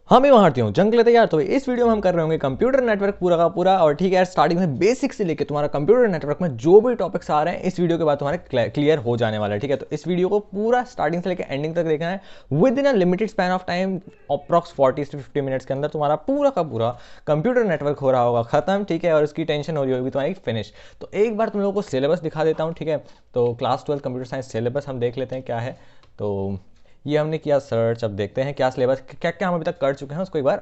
हाँ मैं वहाँ हूँ जंग लेते यार। तो इस वीडियो में हम कर रहे होंगे कंप्यूटर नेटवर्क पूरा का पूरा। और ठीक है यार, स्टार्टिंग में बेसिक से लेके तुम्हारा कंप्यूटर नेटवर्क में जो भी टॉपिक्स आ रहे हैं इस वीडियो के बाद तुम्हारे क्लियर हो जाने वाला है। ठीक है, तो इस वीडियो को पूरा स्टार्टिंग से लेकर एंडिंग तक देखना है with in a limited span of time. Approx 40 से 50 मिनट्स के अंदर तुम्हारा पूरा का पूरा कंप्यूटर नेटवर्क हो रहा होगा खत्म। ठीक है, और उसकी टेंशन हो रही होगी तुम्हारी फिनिश। तो एक बार तुम लोगों को सिलेबस दिखा देता हूँ। ठीक है, तो क्लास 12 कंप्यूटर साइंस सिलेबस हम देख लेते हैं क्या है। तो ये हमने किया सर्च। अब देखते हैं क्या सिलेबस, क्या क्या हम अभी तक कर चुके हैं उसको एक बार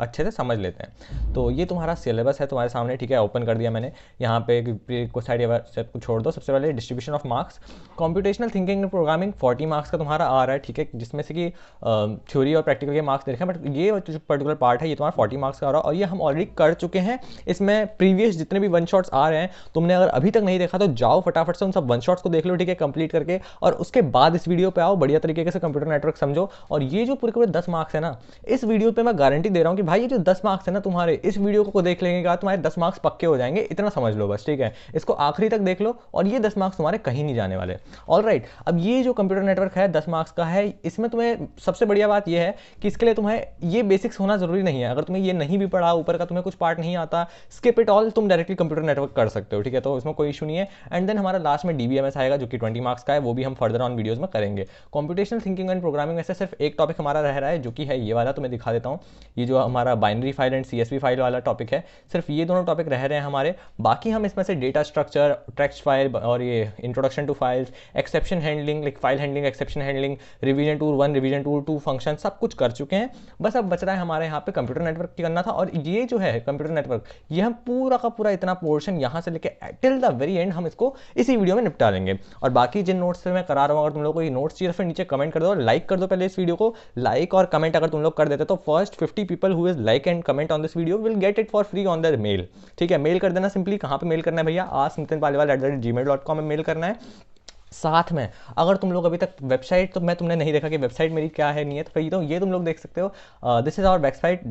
अच्छे से समझ लेते हैं। तो ये तुम्हारा सिलेबस है तुम्हारे सामने। ठीक है, ओपन कर दिया मैंने। यहाँ पे कुछ साइड स्टेप को छोड़ दो। सबसे पहले distribution of marks, computational thinking and programming 40 marks का तुम्हारा आ रहा है। ठीक है, जिसमें से कि थ्योरी और प्रैक्टिकल के मार्क्स दे रखे हैं, बट ये जो पर्टिकुलर पार्ट है ये तुम्हारा 40 मार्क्स का आ रहा है और ये हम ऑलरेडी कर चुके हैं। इसमें प्रीवियस जितने भी वन शॉट्स आ रहे हैं, तुमने अगर अभी तक नहीं देखा तो जाओ फटाफट से उन सब वन शॉट्स को देख लो। ठीक है, कंप्लीट करके, और उसके बाद इस वीडियो पे आओ, बढ़िया तरीके से कंप्यूटर नेटवर्क समझो। और ये जो पूरे पूरे 10 मार्क्स है ना, इस वीडियो पे मैं गारंटी दे रहा हूं कि भाई ये जो 10 मार्क्स है ना तुम्हारे, इस वीडियो को देख लेंगे का तुम्हारे 10 मार्क्स पक्के हो जाएंगे। इतना समझ लो बस। ठीक है, इसको आखिरी तक देख लो और ये 10 मार्क्स तुम्हारे कहीं नहीं जाने वाले। ऑलराइट, अब ये जो कंप्यूटर नेटवर्क है 10 मार्क्स का है, इसमें तुम्हें सबसे बढ़िया बात यह है कि इसके लिए तुम्हें ये बेसिक्स होना जरूरी नहीं है। अगर तुम्हें ये नहीं भी पढ़ा, ऊपर का तुम्हें कुछ पार्ट नहीं आता, स्किप इट ऑल, तुम डायरेक्टली कंप्यूटर नेटवर्क कर सकते हो। ठीक है, तो इसमें कोई इशू नहीं है। एंड देन हमारा लास्ट में डीबीएमएस आएगा जो कि 20 मार्क्स का है, वो भी हम फर्दर ऑन वीडियोज में करेंगे। कंप्यूटेशनल थिंकिंग एंड प्रोग्रामिंग में से सिर्फ एक टॉपिक हमारा रह रहा है जो कि है ये वाला, तो मैं दिखा देता हूँ। ये जो हमारा binary file and CSV file वाला टॉपिक है, सिर्फ ये दोनों टॉपिक रह रहे हैं हमारे। बाकी हम इसमें से डेटा स्ट्रक्चर, टेक्स्ट फाइल और ये introduction to files, exception handling like file handling, exception handling, revision tour 1, revision tour 2, function, सब कुछ कर चुके हैं। बस अब बच रहा है हमारे यहाँ पे कंप्यूटर नेटवर्क की करना था। और ये जो है कंप्यूटर नेटवर्क, ये हम पूरा का पूरा इतना पोर्शन यहाँ से लेके टिल द वेरी एंड हम इसको इसी वीडियो में निपटा लेंगे। और बाकी जिन नोट्स से मैं करा रहा हूँ, अगर तुम लोग को ये नोट्स चाहिए फिर नीचे कमेंट कर दो और लाइक कर दो। पहले इस वीडियो को लाइक और कमेंट अगर तुम लोग कर देते तो first 50 people who is like and comment on this video will get it for free on their mail. ठीक है, मेल कर देना सिंपली। कहाँ पे मेल करना है भैया? asknitinpaliwal@gmail.com में मेल करना है। साथ में अगर तुम लोग अभी तक वेबसाइट, तो मैं तुमने नहीं देखा कि वेबसाइट मेरी क्या है नहीं है, तो फिर ये तुम लोग देख सकते हो। This is our website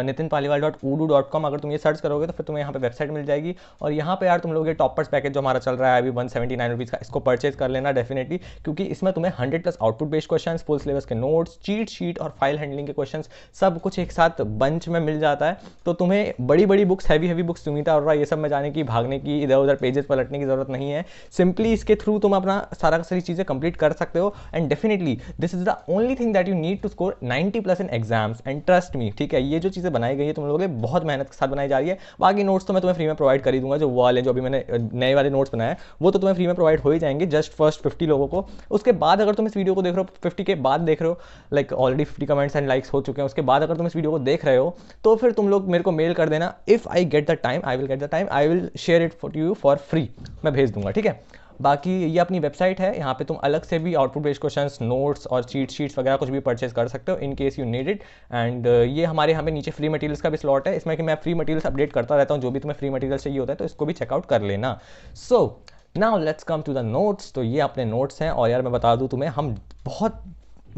nitinpaliwal.udu.com। अगर तुम ये सर्च करोगे तो फिर तुम्हें यहाँ पे वेबसाइट मिल जाएगी। और यहाँ पे यार तुम लोग ये टॉपर्स पैकेज जो हमारा चल रहा है अभी 179 रुपीज़ का, इसको परचेज कर लेना डेफिनेटली, क्योंकि इसमें तुम्हें 100+ output based question, full syllabus के नोट्स, चीट शीट और फाइल हैंडलिंग के क्वेश्चन सब कुछ एक साथ बंच में मिल जाता है। तो तुम्हें बड़ी बड़ी books, heavy books, Sunita Arora ये सब में जाने की, भागने की, इधर उधर पेजेस पलटने की जरूरत नहीं है। सिंपली इसके थ्रू तुम अपना सारी चीजें कंप्लीट कर सकते हो। And definitely this is the only thing that you need to score 90+ in exams and trust me. ठीक है, ये जो चीजें बनाई गई है तुम लोगों के बहुत मेहनत के साथ बनाई जा रही है। बाकी नोट्स तो मैं तुम्हें फ्री में प्रोवाइड कर ही दूंगा। जो वाले जो अभी मैंने नए वाले नोट्स बनाए वो तो तुम्हें फ्री में प्रोवाइड हो ही जाएंगे, जस्ट फर्स्ट 50 लोगों को। उसके बाद अगर तुम इस वीडियो को देख रहे हो, 50 के बाद देख रहे हो, like already 50 comments and likes हो चुके हैं, उसके बाद अगर तुम इस वीडियो को देख रहे हो तो फिर तुम लोग मेरे को मेल कर देना। If I get the time I will get the time, I will share it for you for free, मैं भेज दूंगा। ठीक है, बाकी ये अपनी वेबसाइट है, यहाँ पे तुम अलग से भी आउटपुट बेस्ड क्वेश्चंस, नोट्स और चीट शीट्स वगैरह कुछ भी परचेज कर सकते हो इन case you need it. And ये हमारे यहाँ पे नीचे फ्री मटेरियल्स का भी स्लॉट है, इसमें कि मैं फ्री मटेरियल्स अपडेट करता रहता हूँ। जो भी तुम्हें फ्री मटेरियल्स चाहिए होता है तो इसको भी चेकआउट कर लेना। So now let's come to the notes. तो ये अपने नोट्स हैं। और यार मैं बता दूँ तुम्हें, हम बहुत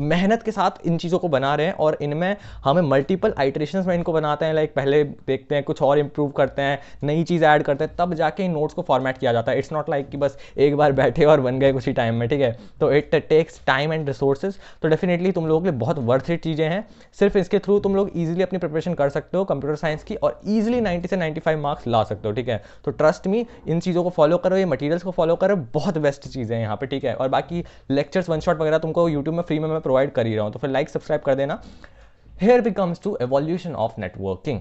मेहनत के साथ इन चीज़ों को बना रहे हैं और इनमें हमें मल्टीपल आइटरेशंस में इनको बनाते हैं। लाइक पहले देखते हैं, कुछ और इंप्रूव करते हैं, नई चीज़ ऐड करते हैं, तब जाके इन नोट्स को फॉर्मेट किया जाता है। इट्स नॉट लाइक कि बस एक बार बैठे और बन गए कुछ ही टाइम में। ठीक है, तो it takes time and resources. तो डेफिनेटली तुम लोगों के लिए बहुत वर्थ इट चीज़ें हैं। सिर्फ इसके थ्रू तुम लोग ईजिली अपनी प्रिपरेशन कर सकते हो कंप्यूटर साइंस की और ईजिली 90 से 95 मार्क्स ला सकते हो। ठीक है, तो ट्रस्ट मी, इन चीज़ों को फॉलो करो, ये मटीरियल्स को फॉलो करो, बहुत बेस्ट चीज़ें हैं यहाँ पे। ठीक है, और बाकी लेक्चर्स, वन शॉट वगैरह तुमको यूट्यूब में फ्री में मैं प्रोवाइड कर ही रहा हूँ, तो फिर लाइक सब्सक्राइब कर देना। Here we comes to evolution of networking.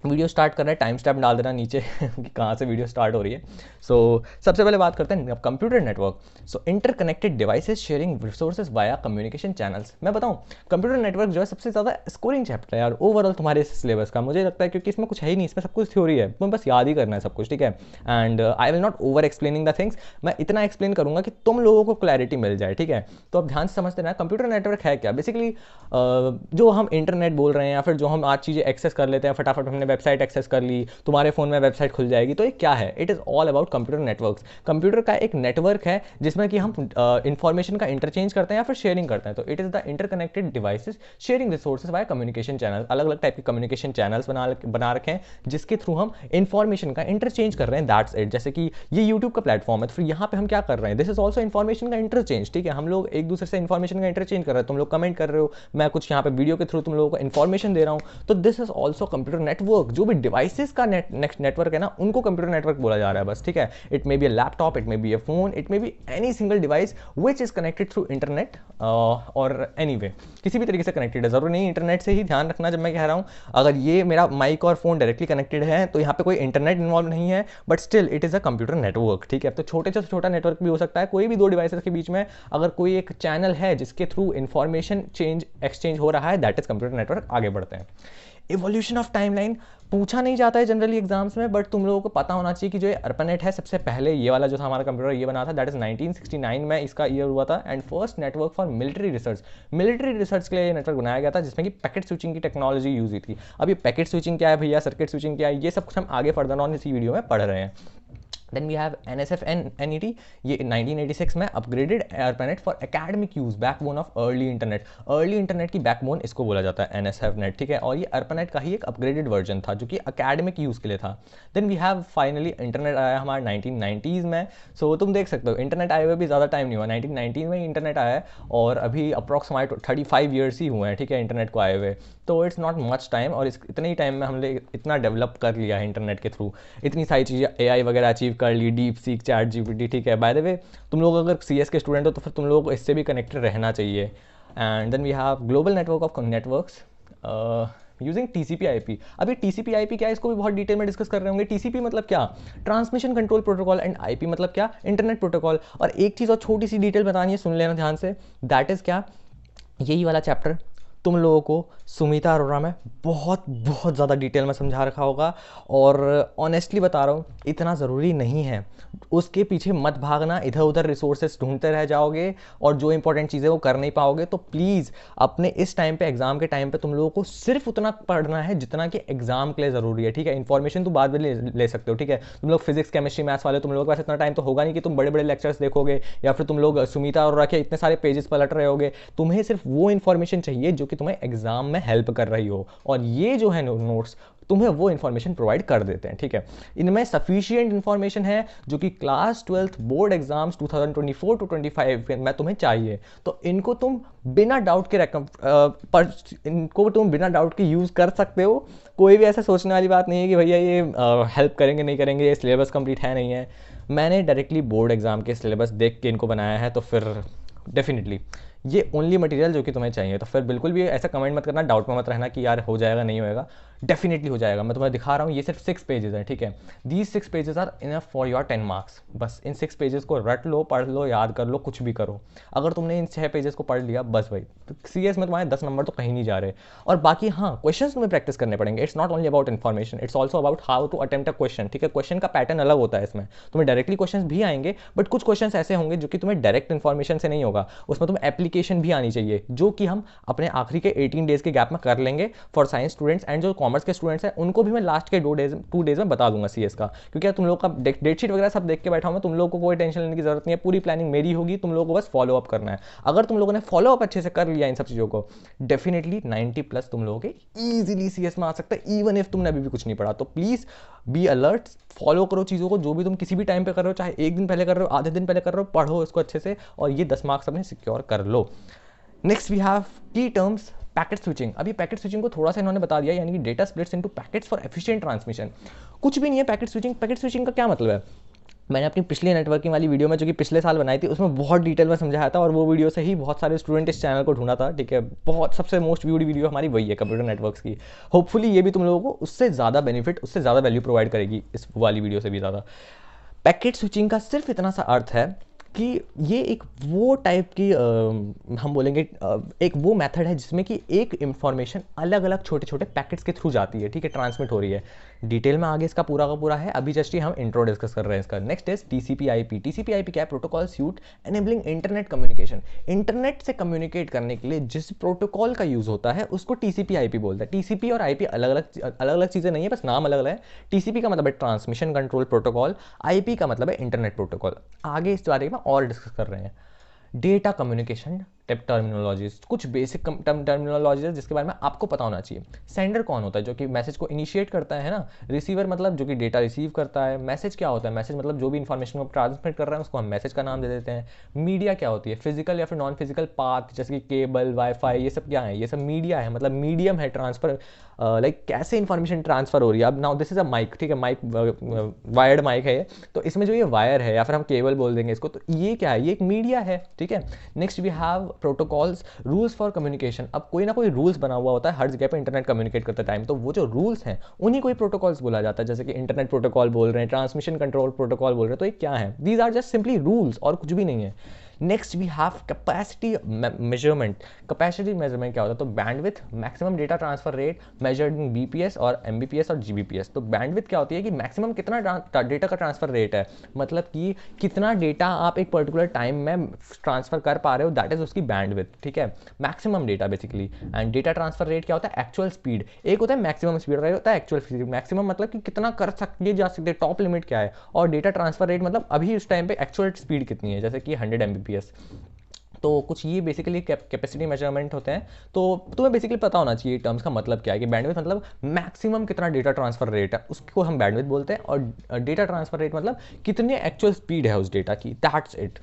Video start करना है, टाइम स्टैम्प डाल देना नीचे कि कहाँ से वीडियो स्टार्ट हो रही है। सो सबसे पहले बात करते हैं computer network. So interconnected devices sharing resources via communication channels. मैं बताऊँ, कंप्यूटर नेटवर्क जो है सबसे ज़्यादा स्कोरिंग चैप्टर है यार ओवरऑल तुम्हारे सिलेबस का, मुझे लगता है, क्योंकि इसमें कुछ है ही नहीं, इसमें सब कुछ थ्योरी है, तुम्हें बस याद ही करना है सब कुछ। ठीक है, and I will not over explaining the things, मैं इतना एक्सप्लेन करूंगा कि तुम लोगों को क्लैरिटी मिल जाए। ठीक है, तो अब ध्यान से समझते ना, कंप्यूटर नेटवर्क है क्या। बेसिकली जो हम इंटरनेट बोल रहे हैं या फिर जो हम आज चीज़ें एक्सेस कर लेते हैं, फटाफट हमने वेबसाइट एक्सेस कर ली, तुम्हारे फोन में वेबसाइट खुल जाएगी। तो ये क्या है? It is all about computer networks. Computer का एक नेटवर्क है जिसमें कि हम इंफॉर्मेशन का इंटरचेंज करते हैं या फिर शेयरिंग करते हैं। तो it is the interconnected devices sharing resources by communication channel. अलग अलग टाइप के कम्युनिकेशन चैनल्स बना रखे हैं जिसके थ्रू हम इंफॉर्मेशन का इंटरचेंज कर रहे हैं। That's it. जैसे कि ये यूट्यूब का प्लेटफॉर्म है, तो फिर यहाँ पे हम क्या कर रहे हैं? दिस इज ऑल्सो इन्फॉर्मेशन का इंटरचेंज। ठीक है, हम लोग एक दूसरे से इन्फॉर्मेशन का इंटरचेंज कर रहे हैं। तुम लोग कमेंट कर रहे हो, मैं कुछ यहाँ पे वीडियो के थ्रू तुम लोगों को इन्फॉर्मेशन दे रहा हूँ। तो this is also computer network. जो भी डिवाइसेस का नेटवर्क है ना, उनको कंप्यूटर नेटवर्क बोला जा रहा है बस। ठीक है, it may be a laptop, it may be a phone, it may be any single device which is connected through internet और एनीवे किसी भी तरीके से कनेक्टेड है। जरूर नहीं इंटरनेट से ही, ध्यान रखना जब मैं कह रहा हूँ। अगर ये मेरा माइक और फोन डायरेक्टली कनेक्टेड है तो यहाँ पे कोई इंटरनेट इन्वॉल्व नहीं है, but still it is a computer network. ठीक है, तो छोटे से छोटा नेटवर्क भी हो सकता है। कोई भी दो डिवाइसेस के बीच में अगर कोई एक चैनल है जिसके थ्रू इंफॉर्मेशन एक्सचेंज हो रहा है, दैट इज कंप्यूटर नेटवर्क। आगे बढ़ते हैं। इवोल्यूशन ऑफ टाइमलाइन पूछा नहीं जाता है जनरली एग्जाम्स में, बट तुम लोगों को पता होना चाहिए कि जो ये ARPANET है, सबसे पहले ये वाला जो था हमारा कंप्यूटर ये बना था, दैट इज 1969 में इसका ईयर हुआ था। And first network for military research के लिए ये नेटवर्क बनाया गया था, जिसमें कि पैकेट स्विचिंग की टेक्नोलॉजी यूज हुई थी। अब ये पैकेट स्विचिंग क्या है भैया, सर्किट स्विचिंग क्या है, ये सब कुछ हम आगे फर्दर ऑन इसी वीडियो में पढ़ रहे हैं। Then we have NSF-NET, ये 1986 में upgraded ARPANET for academic use, backbone of early internet. Early internet की बैकबोन इसको बोला जाता है, NSF-NET। ठीक है, और ये ARPANET का ही एक अपग्रेडेड वर्जन था जो कि एकेडमिक यूज के लिए था। Then we have finally internet आया हमारा 1990s में। सो तुम देख सकते हो इंटरनेट आए हुए भी ज़्यादा टाइम नहीं हुआ, 1990 में ही इंटरनेट आया है और अभी अप्रॉक्सीमेट 35 ईयर्स ही हुए हैं। ठीक है, इंटरनेट को आए हुए, तो इट्स नॉट मच टाइम। और इतने ही टाइम में हमने इतना डेवलप कर लिया है इंटरनेट के थ्रू, इतनी सारी चीज़ें AI वगैरह अचीव कर ली, डीप सीक, चैट GPT। ठीक है, बाय द वे तुम लोग अगर CS के स्टूडेंट हो तो फिर तुम लोगों को इससे भी कनेक्टेड रहना चाहिए। And then we have global network of networks using TCP/IP। अभी TCP/IP क्या है, इसको भी बहुत डिटेल में डिस्कस कर रहे होंगे। TCP मतलब क्या? Transmission control protocol. And IP मतलब क्या? Internet protocol. और एक चीज़ और छोटी सी डिटेल बतानी है, सुन लेना ध्यान से। दैट इज़ क्या? यही वाला चैप्टर तुम लोगों को सुमिता अरोड़ा में बहुत बहुत ज़्यादा डिटेल में समझा रखा होगा। और ऑनेस्टली बता रहा हूँ, इतना ज़रूरी नहीं है, उसके पीछे मत भागना, इधर उधर रिसोर्सेज ढूंढते रह जाओगे और जो इंपॉर्टेंट चीज़ें वो कर नहीं पाओगे। तो प्लीज़ अपने इस टाइम पे, एग्जाम के टाइम पे, तुम लोगों को सिर्फ उतना पढ़ना है जितना कि एग्जाम के लिए ज़रूरी है। ठीक है, इन्फॉर्मेशन तो बाद में ले सकते हो। ठीक है, तुम लोग फिजिक्स, केमिस्ट्री, मैथ्स वाले, तुम लोगों के पास इतना टाइम तो होगा नहीं कि तुम बड़े बड़े लेक्चर्स देखोगे या फिर तुम लोग सुमिता अरोड़ा के इतने सारे पेजेस पलट रहे होगे। तुम्हें सिर्फ वो इन्फॉर्मेशन चाहिए जो कि तुम्हें एग्जाम में हेल्प कर रही हो, और ये जो है नोट्स तुम्हें वो इन्फॉर्मेशन प्रोवाइड कर देते हैं। ठीक है, इनमें सफिशिएंट इन्फॉर्मेशन है जो कि class 12th board exams 2024 to 25 में तुम्हें चाहिए। तो इनको तुम बिना डाउट के इनको तुम बिना डाउट के यूज़ कर सकते हो। कोई भी ऐसा सोचने वाली बात नहीं है कि भैया ये हेल्प करेंगे नहीं करेंगे, ये सिलेबस कंप्लीट है नहीं है। मैंने डायरेक्टली बोर्ड एग्जाम के सिलेबस देख के इनको बनाया है, तो फिर डेफिनेटली ये ओनली मटेरियल जो कि तुम्हें चाहिए। तो फिर बिल्कुल भी ऐसा कमेंट मत करना, डाउट में मत रहना कि यार हो जाएगा नहीं होएगा। डेफिनेटली हो जाएगा। मैं तुम्हें दिखा रहा हूँ, ये सिर्फ 6 पेजेस हैं। ठीक है, these 6 pages are enough for your 10 marks. बस इन 6 पेजेस को रट लो, पढ़ लो, याद कर लो, कुछ भी करो। अगर तुमने इन 6 पेजेस को पढ़ लिया बस भाई, तो CS में तुम्हारे 10 नंबर तो कहीं नहीं जा रहे। और बाकी हाँ, क्वेश्चन तुम्हें प्रैक्टिस करने पड़ेंगे। It's not only about information, it's also about how to attempt a question. ठीक है, क्वेश्चन का पैटर्न अलग होता है। इसमें तुम्हें डायरेक्टली क्वेश्चन भी आएंगे, बट कुछ क्वेश्चन ऐसे होंगे जो कि तुम्हें डायरेक्ट इन्फॉर्मेशन से नहीं होगा, उसमें तुम्हें एप्लीकेशन भी आनी चाहिए, जो कि हम अपने आखिरी के 18 डेज के गैप में कर लेंगे फॉर साइंस स्टूडेंट्स। एंड जो कॉमर्स के स्टूडेंट्स हैं उनको भी मैं लास्ट के 2 डेज में बता दूंगा CS का, क्योंकि तुम लोग का डेट शीट वगैरह सब देख के बैठा हूं मैं। तुम लोगों को कोई टेंशन लेने की जरूरत नहीं है, पूरी प्लानिंग मेरी होगी, तुम लोगों को बस फॉलो अप करना है। अगर तुम लोगों ने फॉलो अप अच्छे से कर लिया इन सब चीज़ों को, डेफिनेटली 90+ तुम लोगों के ईजिली CS में आ सकता है, इवन इफ तुमने अभी भी कुछ नहीं पढ़ा। तो प्लीज़ बी अलर्ट, फॉलो करो चीज़ों को, जो भी तुम किसी भी टाइम पे कर रहे हो, चाहे एक दिन पहले कर रहे हो, आधे दिन पहले कर रहे हो, पढ़ो इसको अच्छे से और ये 10 मार्क्स अपने सिक्योर कर लो। नेक्स्ट वी हैव की टर्म्स पैकेट स्विचिंग। अभी पैकेट स्विचिंग को थोड़ा सा इन्होंने बता दिया, यानी कि data splits into packets for efficient transmission. कुछ भी नहीं है पैकेट स्विचिंग। पैकेट स्विचिंग का क्या मतलब है? मैंने अपनी पिछली नेटवर्किंग वाली वीडियो में, जो कि पिछले साल बनाई थी, उसमें बहुत डिटेल में समझाया था और वो वीडियो से ही बहुत सारे स्टूडेंट इस चैनल को ढूंढा था। ठीक है, बहुत सबसे मोस्ट व्यूड वीडियो हमारी वही है, कंप्यूटर नेटवर्क्स की। होपफुली ये भी तुम लोगों को उससे ज़्यादा बेनिफिट, उससे ज़्यादा वैल्यू प्रोवाइड करेगी, इस वाली वीडियो से भी ज़्यादा। पैकेट स्विचिंग का सिर्फ इतना सा अर्थ है कि ये एक वो टाइप की हम बोलेंगे एक वो मेथड है जिसमें कि एक इंफॉर्मेशन अलग अलग छोटे छोटे पैकेट्स के थ्रू जाती है, ठीक है, ट्रांसमिट हो रही है। डिटेल में आगे इसका पूरा का पूरा है, अभी जस्ट ही हम इंट्रो डिस्कस कर रहे हैं इसका। Next is TCP IP. TCP IP क्या है? Protocol suit enabling internet communication. Internet से कम्युनिकेट करने के लिए जिस प्रोटोकॉल का यूज होता है उसको टीसीपी आईपी बोलता है। टीसीपी और आईपी अलग अलग चीजें नहीं है, बस नाम अलग अलग है। टीसीपी का मतलब है ट्रांसमिशन कंट्रोल प्रोटोकॉल, आईपी का मतलब है इंटरनेट प्रोटोकॉल। आगे इस बारे में और डिस्कस कर रहे हैं। डेटा कम्युनिकेशन टर्मिनोलॉजीज, कुछ बेसिक टर्मिनोलॉजीज जिसके बारे में आपको पता होना चाहिए। सेंडर कौन होता है? जो कि मैसेज को इनिशिएट करता है ना। रिसीवर मतलब जो कि डेटा रिसीव करता है। मैसेज क्या होता है? मैसेज मतलब जो भी इंफॉर्मेशन को ट्रांसमिट कर रहा है उसको हम मैसेज का नाम दे देते हैं। मीडिया क्या होती है? फिजिकल या फिर नॉन फिजिकल पाथ, जैसे कि केबल, वाईफाई, ये सब क्या है? ये सब मीडिया है, मतलब मीडियम है ट्रांसफर, लाइक कैसे इंफॉर्मेशन ट्रांसफर हो रही है। अब now this is a mic, ठीक है, माइक वायर्ड माइक है, तो इसमें जो ये वायर है या फिर हम केबल बोल देंगे इसको, तो ये क्या है? ये एक मीडिया है, ठीक है। Next we have protocols, rules for communication. अब कोई ना कोई रूल्स बना हुआ होता है हर जगह पे इंटरनेट कम्युनिकेट करते टाइम, तो वो जो रूल्स हैं उन्हीं को ही प्रोटोकॉल्स बोला जाता है। जैसे कि इंटरनेट प्रोटोकॉल बोल रहे हैं, ट्रांसमिशन कंट्रोल प्रोटोकॉल बोल रहे हैं, तो ये क्या है? These are just simply rules और कुछ भी नहीं है। Next we have capacity measurement. Capacity measurement क्या होता है? तो bandwidth, maximum data transfer rate measured in bps और एमबीपीएस और जीबीपीएस। तो बैंडविथ क्या होती है कि मैक्सिमम कितना डेटा का ट्रांसफर रेट है, मतलब कि कितना डेटा आप एक पर्टिकुलर टाइम में ट्रांसफर कर पा रहे हो, दैट इज उसकी बैंडविथ, ठीक है, maximum data basically. And data transfer rate क्या होता है? Actual speed. एक होता है मैक्सिमम स्पीड और एक होता है एक्चुअल स्पीड। मैक्सिमम मतलब कि कितना कर सकते जा सकते, टॉप लिमिट क्या है, और डेटा ट्रांसफर रेट मतलब अभी उस टाइम पे एक्चुअल स्पीड कितनी है, जैसे कि 100 एमबीपीएस। तो कुछ ये बेसिकली कैपेसिटी मेजरमेंट होते हैं। तो तुम्हें बेसिकली पता होना चाहिए टर्म्स का मतलब क्या है, कि बैंडविड्थ मतलब मैक्सिमम कितना डेटा ट्रांसफर रेट है, उसको हम बैंडविड्थ बोलते हैं, और डेटा ट्रांसफर रेट मतलब कितनी एक्चुअल स्पीड है उस डेटा की, that's it.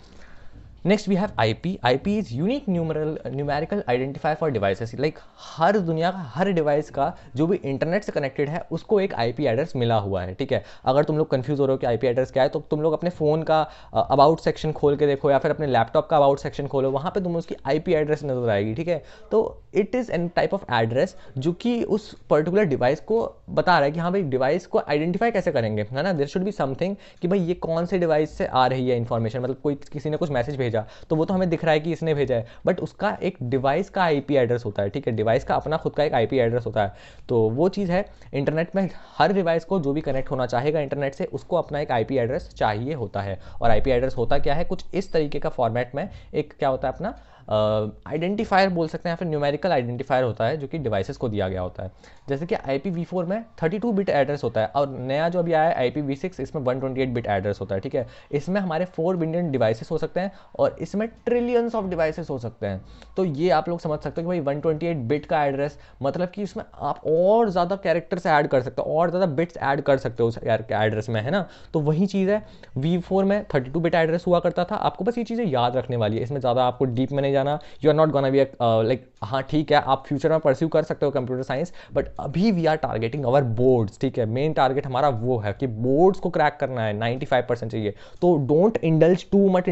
Next we have IP. IP is unique numerical identifier for devices. Like हर दुनिया का हर डिवाइस का जो भी इंटरनेट से कनेक्टेड है उसको एक आईपी एड्रेस मिला हुआ है, ठीक है। अगर तुम लोग कंफ्यूज हो रहे हो कि आईपी एड्रेस क्या है, तो तुम लोग अपने फ़ोन का अबाउट सेक्शन खोल के देखो या फिर अपने लैपटॉप का अबाउट सेक्शन खोलो, वहाँ पे तुम्हें उसकी आईपी एड्रेस नजर आएगी, ठीक है। तो it is an type of address जो कि उस पर्टिकुलर डिवाइस को बता रहा है कि हाँ भाई डिवाइस को आइडेंटिफाई कैसे करेंगे, है ना। देयर शुड बी समथिंग कि भाई ये कौन से डिवाइस से आ रही है इन्फॉर्मेशन, मतलब कोई किसी ने कुछ मैसेज भेजा तो वो तो हमें दिख रहा है कि इसने भेजा है, बट उसका एक डिवाइस का आईपी एड्रेस होता है, ठीक है। डिवाइस का अपना खुद का एक आईपी एड्रेस होता है। तो वो चीज़ है, इंटरनेट में हर डिवाइस को जो भी कनेक्ट होना चाहेगा इंटरनेट से, उसको अपना एक आईपी एड्रेस चाहिए होता है। और आईपी एड्रेस होता क्या है? कुछ इस तरीके का फॉर्मेट में एक क्या होता है अपना आइडेंटिफायर बोल सकते हैं या फिर न्यूमेरिकल आइडेंटिफायर होता है जो कि डिवाइसेस को दिया गया होता है। जैसे कि IPv4 में 32 बिट एड्रेस होता है, और नया जो अभी आया है IPv6, इसमें 128 बिट एड्रेस होता है, ठीक है। इसमें हमारे 4 बिलियन डिवाइसेस हो सकते हैं और इसमें ट्रिलियंस ऑफ डिवाइसेस हो सकते हैं। तो ये आप लोग समझ सकते हो कि भाई 128 बिट का एड्रेस मतलब कि इसमें आप और ज़्यादा कैरेक्टर्स ऐड कर सकते हो, और ज़्यादा बिट्स ऐड कर सकते हो उस एड्रेस में, है ना। तो वही चीज़ है, V4 में 32 बिट एड्रेस हुआ करता था। आपको बस ये चीज़ें याद रखने वाली है, इसमें ज़्यादा आपको डीप में नहीं जाना। You are not gonna be like, हाँ ठीक है आप फ्यूचर में परस्यू कर सकते हो कंप्यूटर साइंस, बट अभी we are targeting our boards, ठीक है। मेन टारगेट हमारा वो है कि बोर्ड्स को क्रैक करना है, 95% चाहिए। तो don't indulge too much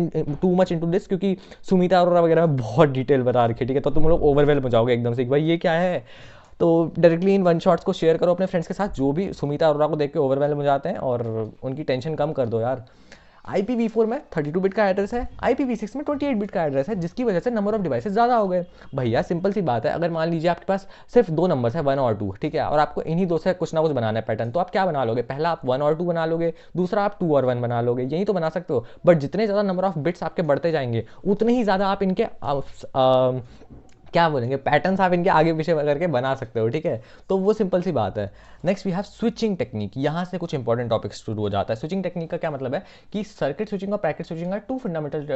into this, क्योंकि सुमिता अरोरा वगैरह में बहुत डिटेल बता रखी है, ठीक है। तो तुम लोग ओवरवेलम हो जाओगे एकदम से कि भाई ये क्या है। तो डायरेक्टली इन वन शॉट्स को शेयर करो अपने फ्रेंड्स के साथ जो भी सुमिता अरोरा को देख के ओवरवेलम हो जाते हैं, और उनकी टेंशन कम कर दो यार। IPv4 में 32 बिट का एड्रेस है, IPv6 में 28 बिट का एड्रेस है, जिसकी वजह से नंबर ऑफ डिवाइसेस ज़्यादा हो गए। भैया सिंपल सी बात है, अगर मान लीजिए आपके पास सिर्फ 2 नंबर्स है 1 और 2, ठीक है, और आपको इन्हीं 2 से कुछ ना कुछ बनाना है पैटर्न, तो आप क्या बना लोगे? पहला आप 1 और 2 बना लोगे, दूसरा आप 2 और 1 बना लोगे, यही तो बना सकते हो। बट जितने ज़्यादा नंबर ऑफ बिट्स आपके बढ़ते जाएंगे उतने ही ज़्यादा आप इनके क्या बोलेंगे, पैटर्न्स आप इनके आगे पीछे करके बना सकते हो, ठीक है। तो वो सिंपल सी बात है। Next we have switching technique. यहाँ से कुछ इंपॉर्टेंट टॉपिक्स शुरू हो जाता है। स्विचिंग टेक्निक का क्या मतलब है कि सर्किट स्विचिंग और packet switching are 2 fundamental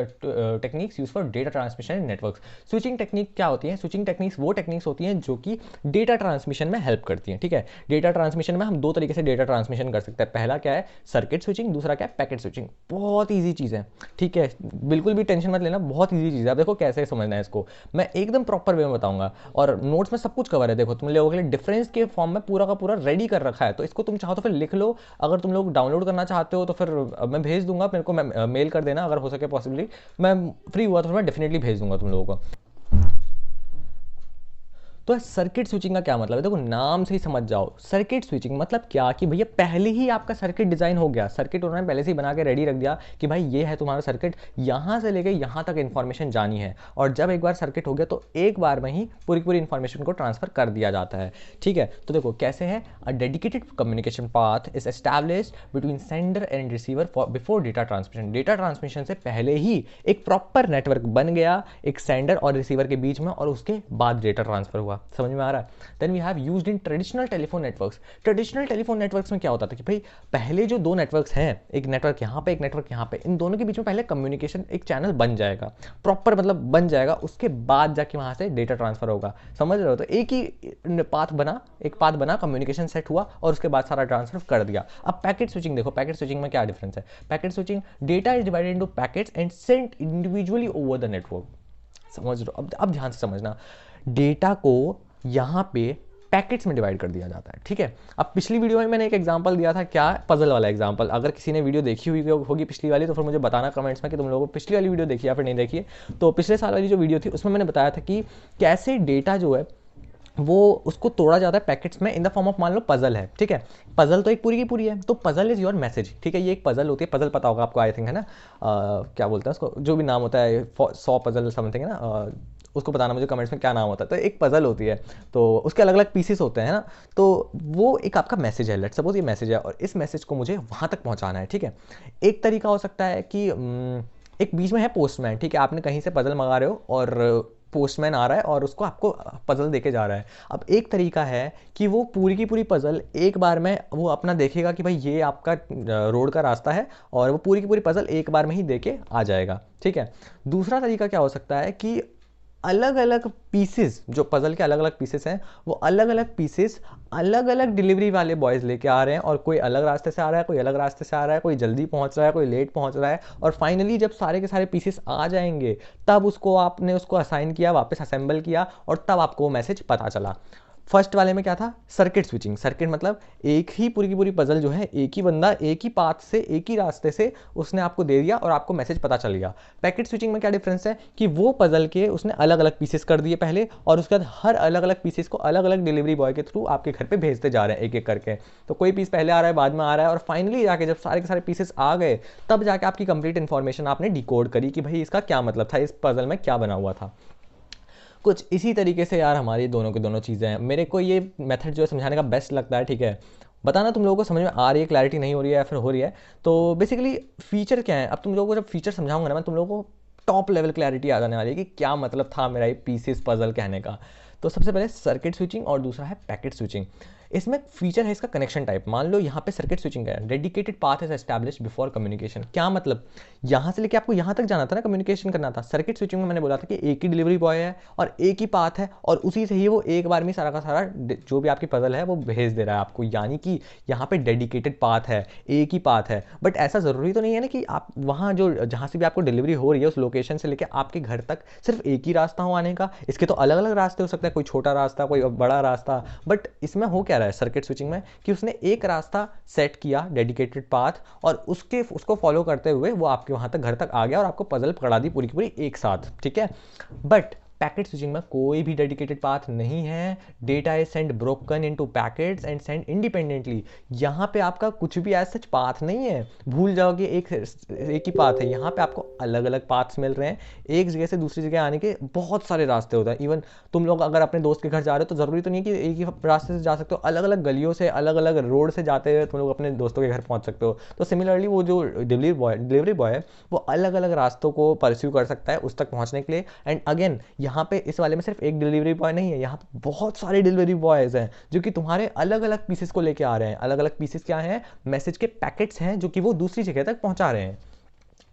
techniques use for data transmission in networks. Switching technique क्या होती है? स्विचिंग टेक्निक्स वो टेक्निक्स होती हैं जो कि डेटा ट्रांसमिशन में हेल्प करती हैं, ठीक है। डेटा ट्रांसमिशन में हम 2 तरीके से डेटा ट्रांसमिशन कर सकते हैं। पहला क्या है? सर्किट स्विचिंग, दूसरा क्या है? Packet switching. बहुत ईजी चीज़ है, ठीक है, बिल्कुल भी टेंशन मत लेना, बहुत ईजी चीज़ है। आप देखो कैसे समझना है इसको, मैं एकदम प्रॉपर वे में बताऊंगा, और नोट्स में सब कुछ कवर है। देखो तुम लोगों के लिए डिफरेंस के फॉर्म में पूरा का पूरा रेडी कर रखा है, तो इसको तुम चाहो तो फिर लिख लो। अगर तुम लोग डाउनलोड करना चाहते हो तो फिर मैं भेज दूंगा, मेरे को मेल कर देना अगर हो सके पॉसिबली, मैं फ्री हुआ तो मैं डेफिनेटली भेज दूंगा तुम लोगों को। तो सर्किट स्विचिंग का क्या मतलब है, देखो नाम से ही समझ जाओ। सर्किट स्विचिंग मतलब क्या कि भैया पहले ही आपका सर्किट डिजाइन हो गया, सर्किट उन्होंने पहले से ही बना के रेडी रख दिया कि भाई ये है तुम्हारा सर्किट, यहाँ से लेके यहाँ तक इन्फॉर्मेशन जानी है, और जब एक बार सर्किट हो गया तो एक बार में ही पूरी पूरी इन्फॉर्मेशन को ट्रांसफर कर दिया जाता है। ठीक है, तो देखो कैसे है, a dedicated communication path is established between sender and receiver before data transmission. Data transmission से पहले ही एक प्रॉपर नेटवर्क बन गया एक सेंडर और रिसीवर के बीच में, और उसके बाद डेटा ट्रांसफर हुआ। समझ में आ रहा है? Then we have used in traditional telephone networks. Traditional telephone networks में क्या होता था कि भाई पहले जो दो नेटवर्क्स हैं, एक नेटवर्क यहाँ पे एक नेटवर्क यहाँ पे, इन दोनों के बीच में पहले कम्युनिकेशन एक चैनल बन जाएगा, प्रॉपर मतलब बन जाएगा, उसके बाद जाके वहां से डेटा ट्रांसफर होगा। समझ रहे हो? तो एक ही पाथ बना, एक पाथ बना, कम्युनिकेशन सेट हुआ और उसके बाद सारा ट्रांसफर कर दिया। अब पैकेट स्विचिंग देखो, पैकेट स्विचिंग में क्या डिफरेंस है। Packet switching, data is divided into packets and sent individually over the network. समझ रहे हो? अब ध्यान से समझना, डेटा को यहाँ पे पैकेट्स में डिवाइड कर दिया जाता है। ठीक है, अब पिछली वीडियो में मैंने एक एग्जांपल दिया था, क्या, पजल वाला एग्जांपल। अगर किसी ने वीडियो देखी हुई होगी पिछली वाली तो फिर मुझे बताना कमेंट्स में कि तुम लोगों को पिछली वाली वीडियो देखी या फिर नहीं देखी है। तो पिछले साल वाली जो वीडियो थी उसमें मैंने बताया था कि कैसे डेटा जो है वो उसको तोड़ा जाता है पैकेट्स में इन द फॉर्म ऑफ, मान लो पजल है। ठीक है, पजल तो एक पूरी की पूरी है, तो पजल इज योर मैसेज। ठीक है, ये एक पजल होती है, पजल पता होगा आपको आई थिंक, है ना, क्या बोलते हैं उसको, जो भी नाम होता है, 100 पजल समथिंग है ना, उसको बताना मुझे कमेंट्स में क्या नाम होता है। तो एक पजल होती है, तो उसके अलग अलग पीसेस होते हैं ना, तो वो एक आपका मैसेज है। लेट्स सपोज ये मैसेज है और इस मैसेज को मुझे वहाँ तक पहुँचाना है। ठीक है, एक तरीका हो सकता है कि एक बीच में है पोस्टमैन। ठीक है, आपने कहीं से पजल मंगा रहे हो और पोस्टमैन आ रहा है और उसको आपको पजल देके जा रहा है। अब एक तरीका है कि वो पूरी की पूरी पजल एक बार में वो अपना देखेगा कि भाई ये आपका रोड का रास्ता है, और वो पूरी की पूरी पजल एक बार में ही देके आ जाएगा। ठीक है, दूसरा तरीका क्या हो सकता है कि अलग अलग पीसेस, जो पजल के अलग अलग पीसेस हैं, वो अलग अलग पीसेस अलग अलग डिलीवरी वाले बॉयज़ लेके आ रहे हैं, और कोई अलग रास्ते से आ रहा है, कोई अलग रास्ते से आ रहा है, कोई जल्दी पहुंच रहा है, कोई लेट पहुंच रहा है, और फाइनली जब सारे के सारे पीसेस आ जाएंगे तब उसको आपने उसको असाइन किया, वापस असेंबल किया, और तब आपको वो मैसेज पता चला। फर्स्ट वाले में क्या था, सर्किट स्विचिंग। सर्किट मतलब एक ही पूरी की पूरी पजल जो है, एक ही बंदा एक ही पाथ से एक ही रास्ते से उसने आपको दे दिया और आपको मैसेज पता चल गया। पैकेट स्विचिंग में क्या डिफरेंस है कि वो पजल के उसने अलग अलग पीसेस कर दिए पहले, और उसके बाद हर अलग अलग पीसेस को अलग अलग डिलीवरी बॉय के थ्रू आपके घर पे भेजते जा रहे हैं एक एक करके। तो कोई पीस पहले आ रहा है, बाद में आ रहा है, और फाइनली जाके जब सारे के सारे पीसेस आ गए तब जाके आपकी कंप्लीट इन्फॉर्मेशन आपने डिकोड करी कि भाई इसका क्या मतलब था, इस पजल में क्या बना हुआ था। कुछ इसी तरीके से यार हमारी दोनों की दोनों चीज़ें हैं। मेरे को ये मेथड जो है समझाने का बेस्ट लगता है। ठीक है, बताना तुम लोगों को समझ में आ रही है, क्लैरिटी नहीं हो रही है या फिर हो रही है। तो बेसिकली फीचर क्या है, अब तुम लोगों को जब फीचर समझाऊंगा ना मैं, तुम लोगों को टॉप लेवल क्लैरिटी आ जाने वाली है कि क्या मतलब था मेरा ये पीसेस पजल कहने का। तो सबसे पहले सर्किट स्विचिंग और दूसरा है पैकेट स्विचिंग। इसमें फीचर है इसका कनेक्शन टाइप। मान लो यहाँ पे सर्किट स्विचिंग है, dedicated path is established before communication. क्या मतलब, यहाँ से लेके आपको यहाँ तक जाना था ना, कम्युनिकेशन करना था। सर्किट स्विचिंग में मैंने बोला था कि एक ही डिलीवरी बॉय है और एक ही पाथ है, और उसी से ही वो एक बार में सारा का सारा जो भी आपकी पजल है वो भेज दे रहा है आपको। यानी कि यहाँ पे डेडिकेटेड पाथ है, एक ही पाथ है। बट ऐसा ज़रूरी तो नहीं है ना कि आप वहाँ जो जहाँ से भी आपको डिलीवरी हो रही है उस लोकेशन से लेकर आपके घर तक सिर्फ एक ही रास्ता हो आने का। इसके तो अलग अलग रास्ते हो सकते हैं, कोई छोटा रास्ता, कोई बड़ा रास्ता। बट इसमें हो क्या रहा है सर्किट स्विचिंग में कि उसने एक रास्ता सेट किया, डेडिकेटेड पाथ, और उसको फॉलो करते हुए वो आपके वहां तक घर तक आ गया और आपको पजल पकड़ा दी पूरी की पूरी एक साथ। ठीक है, बट पैकेट स्विचिंग में कोई भी डेडिकेटेड पाथ नहीं है। Data is send broken into packets and send independently. यहाँ पे आपका कुछ भी ऐसा सच पाथ नहीं है, भूल जाओ कि एक ही पाथ है। यहाँ पे आपको अलग अलग पाथ्स मिल रहे हैं। एक जगह से दूसरी जगह आने के बहुत सारे रास्ते होते हैं। इवन तुम लोग अगर अपने दोस्त के घर जा रहे हो तो ज़रूरी तो नहीं है कि एक ही रास्ते से जा सकते हो, अलग अलग गलियों से अलग अलग रोड से जाते हुए तुम लोग अपने दोस्तों के घर पहुँच सकते हो। तो सिमिलरली वो जो डिलीवरी बॉय है वो अलग अलग रास्तों को परस्यू कर सकता है उस तक पहुँचने के लिए। एंड अगेन यहाँ पे इस वाले में सिर्फ एक डिलीवरी बॉय नहीं है, यहाँ पे बहुत सारे डिलीवरी बॉयज हैं जो कि तुम्हारे अलग अलग पीसेस को लेके आ रहे हैं। अलग अलग पीसेस क्या हैं, मैसेज के पैकेट्स हैं जो कि वो दूसरी जगह तक पहुंचा रहे हैं।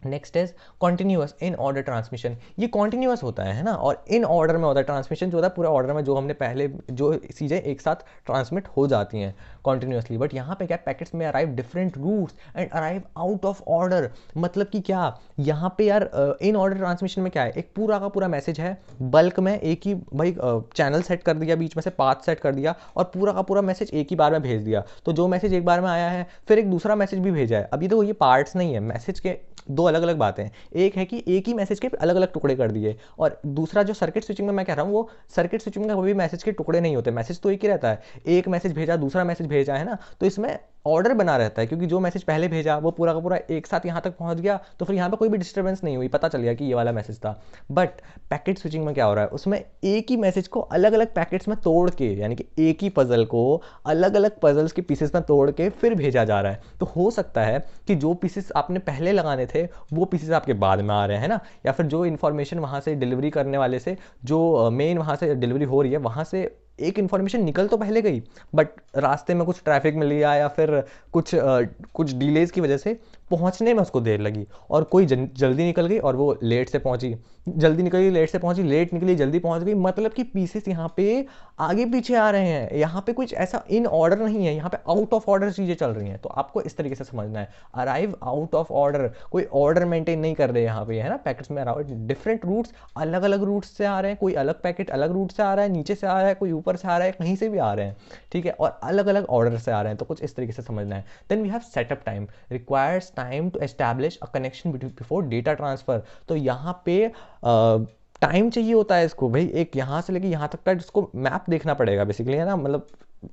Next is continuous in order transmission. ये कॉन्टिन्यूअस होता है ना, और इन ऑर्डर में होता है ट्रांसमिशन, जो होता है पूरे ऑर्डर में, जो हमने पहले जो चीज़ें एक साथ ट्रांसमिट हो जाती हैं कॉन्टिन्यूअसली। बट यहाँ पे क्या, पैकेट्स में arrive different routes and arrive out of order. मतलब कि क्या, यहाँ पे यार इन ऑर्डर ट्रांसमिशन में क्या है, एक पूरा का पूरा मैसेज है, बल्क में एक ही भाई चैनल सेट कर दिया, बीच में से पाथ सेट कर दिया, और पूरा का पूरा मैसेज एक ही बार में भेज दिया। तो जो मैसेज एक बार में आया है फिर एक दूसरा मैसेज भी भेजा है। अब ये देखो ये पार्ट्स नहीं है, मैसेज के दो अलग अलग बातें हैं। एक है कि एक ही मैसेज के अलग अलग टुकड़े कर दिए, और दूसरा जो सर्किट स्विचिंग में मैं कह रहा हूँ, वो सर्किट स्विचिंग में कभी मैसेज के टुकड़े नहीं होते, मैसेज तो एक ही रहता है। एक मैसेज भेजा, दूसरा मैसेज भेजा, है ना, तो इसमें ऑर्डर बना रहता है, क्योंकि जो मैसेज पहले भेजा वो पूरा का पूरा एक साथ यहाँ तक पहुँच गया, तो फिर यहाँ पे कोई भी डिस्टर्बेंस नहीं हुई, पता चल गया कि ये वाला मैसेज था। बट पैकेट स्विचिंग में क्या हो रहा है, उसमें एक ही मैसेज को अलग अलग पैकेट्स में तोड़ के, यानी कि एक ही पजल को अलग अलग पजल्स के पीसेस में तोड़ के फिर भेजा जा रहा है। तो हो सकता है कि जो पीसेस आपने पहले लगाने थे वो पीसेस आपके बाद में आ रहे हैं, है ना, या फिर जो इन्फॉर्मेशन वहाँ से डिलीवरी करने वाले से, जो मेन वहाँ से डिलीवरी हो रही है, वहाँ से एक इन्फॉर्मेशन निकल तो पहले गई, बट रास्ते में कुछ ट्रैफिक मिल गया या फिर कुछ डिलेज की वजह से पहुंचने में उसको देर लगी, और कोई जल्दी निकल गई और वो लेट से पहुंची, जल्दी निकल गई लेट से पहुंची, लेट निकली जल्दी पहुंच गई, मतलब कि पीसेस यहाँ पे आगे पीछे आ रहे हैं, यहाँ पे कुछ ऐसा इन ऑर्डर नहीं है, यहाँ पे आउट ऑफ ऑर्डर चीज़ें चल रही हैं। तो आपको इस तरीके से समझना है, अराइव आउट ऑफ ऑर्डर, कोई ऑर्डर मेंटेन नहीं कर रहे यहाँ पे, है ना, पैकेट्स में डिफरेंट रूट्स, अलग अलग रूट्स से आ रहे हैं, कोई अलग पैकेट अलग रूट से आ रहा है, नीचे से आ रहा है, कोई ऊपर से आ रहा है, कहीं से भी आ रहे हैं, ठीक है, और अलग अलग ऑर्डर से आ रहे हैं। तो कुछ इस तरीके से समझना है। Then we have setup time, requires time to establish a connection before data transfer. तो यहाँ पे टाइम चाहिए होता है इसको, भाई एक यहाँ से लेके यहाँ तक का इसको मैप देखना पड़ेगा बेसिकली, है ना, मतलब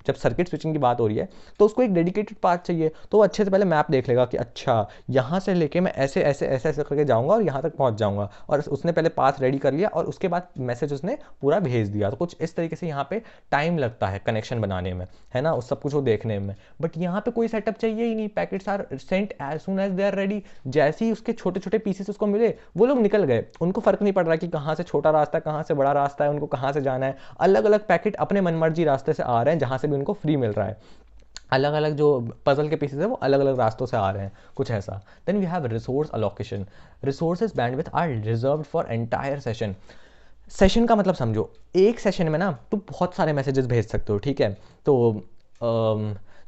जब सर्किट स्विचिंग की बात हो रही है तो उसको एक डेडिकेटेड पाथ चाहिए, तो वो अच्छे से पहले मैप देख लेगा कि अच्छा यहाँ से लेके मैं ऐसे ऐसे ऐसे ऐसे करके जाऊँगा और यहाँ तक पहुँच जाऊँगा, और उसने पहले पाथ रेडी कर लिया और उसके बाद मैसेज उसने पूरा भेज दिया। तो कुछ इस तरीके से यहाँ पे टाइम लगता है कनेक्शन बनाने में, है ना, उस सब कुछ वो देखने में। बट यहाँ पे कोई सेटअप चाहिए ही नहीं, packets are sent as soon as they are ready. जैसे ही उसके छोटे छोटे पीसेस उसको मिले वो लोग निकल गए, उनको फर्क नहीं पड़ रहा कि कहाँ से छोटा रास्ता है कहाँ से बड़ा रास्ता है, उनको कहाँ से जाना है। अलग अलग पैकेट अपने मनमर्जी रास्ते से आ रहे हैं, जहाँ से भी उनको फ्री मिल रहा है। अलग अलग जो पजल के पीसेस है वो अलग अलग रास्तों से आ रहे हैं, कुछ ऐसा। Then we have resource allocation, resources bandwidth are reserved for entire session. Session का मतलब समझो, एक सेशन में ना तुम बहुत सारे मैसेजेस भेज सकते हो, ठीक है। तो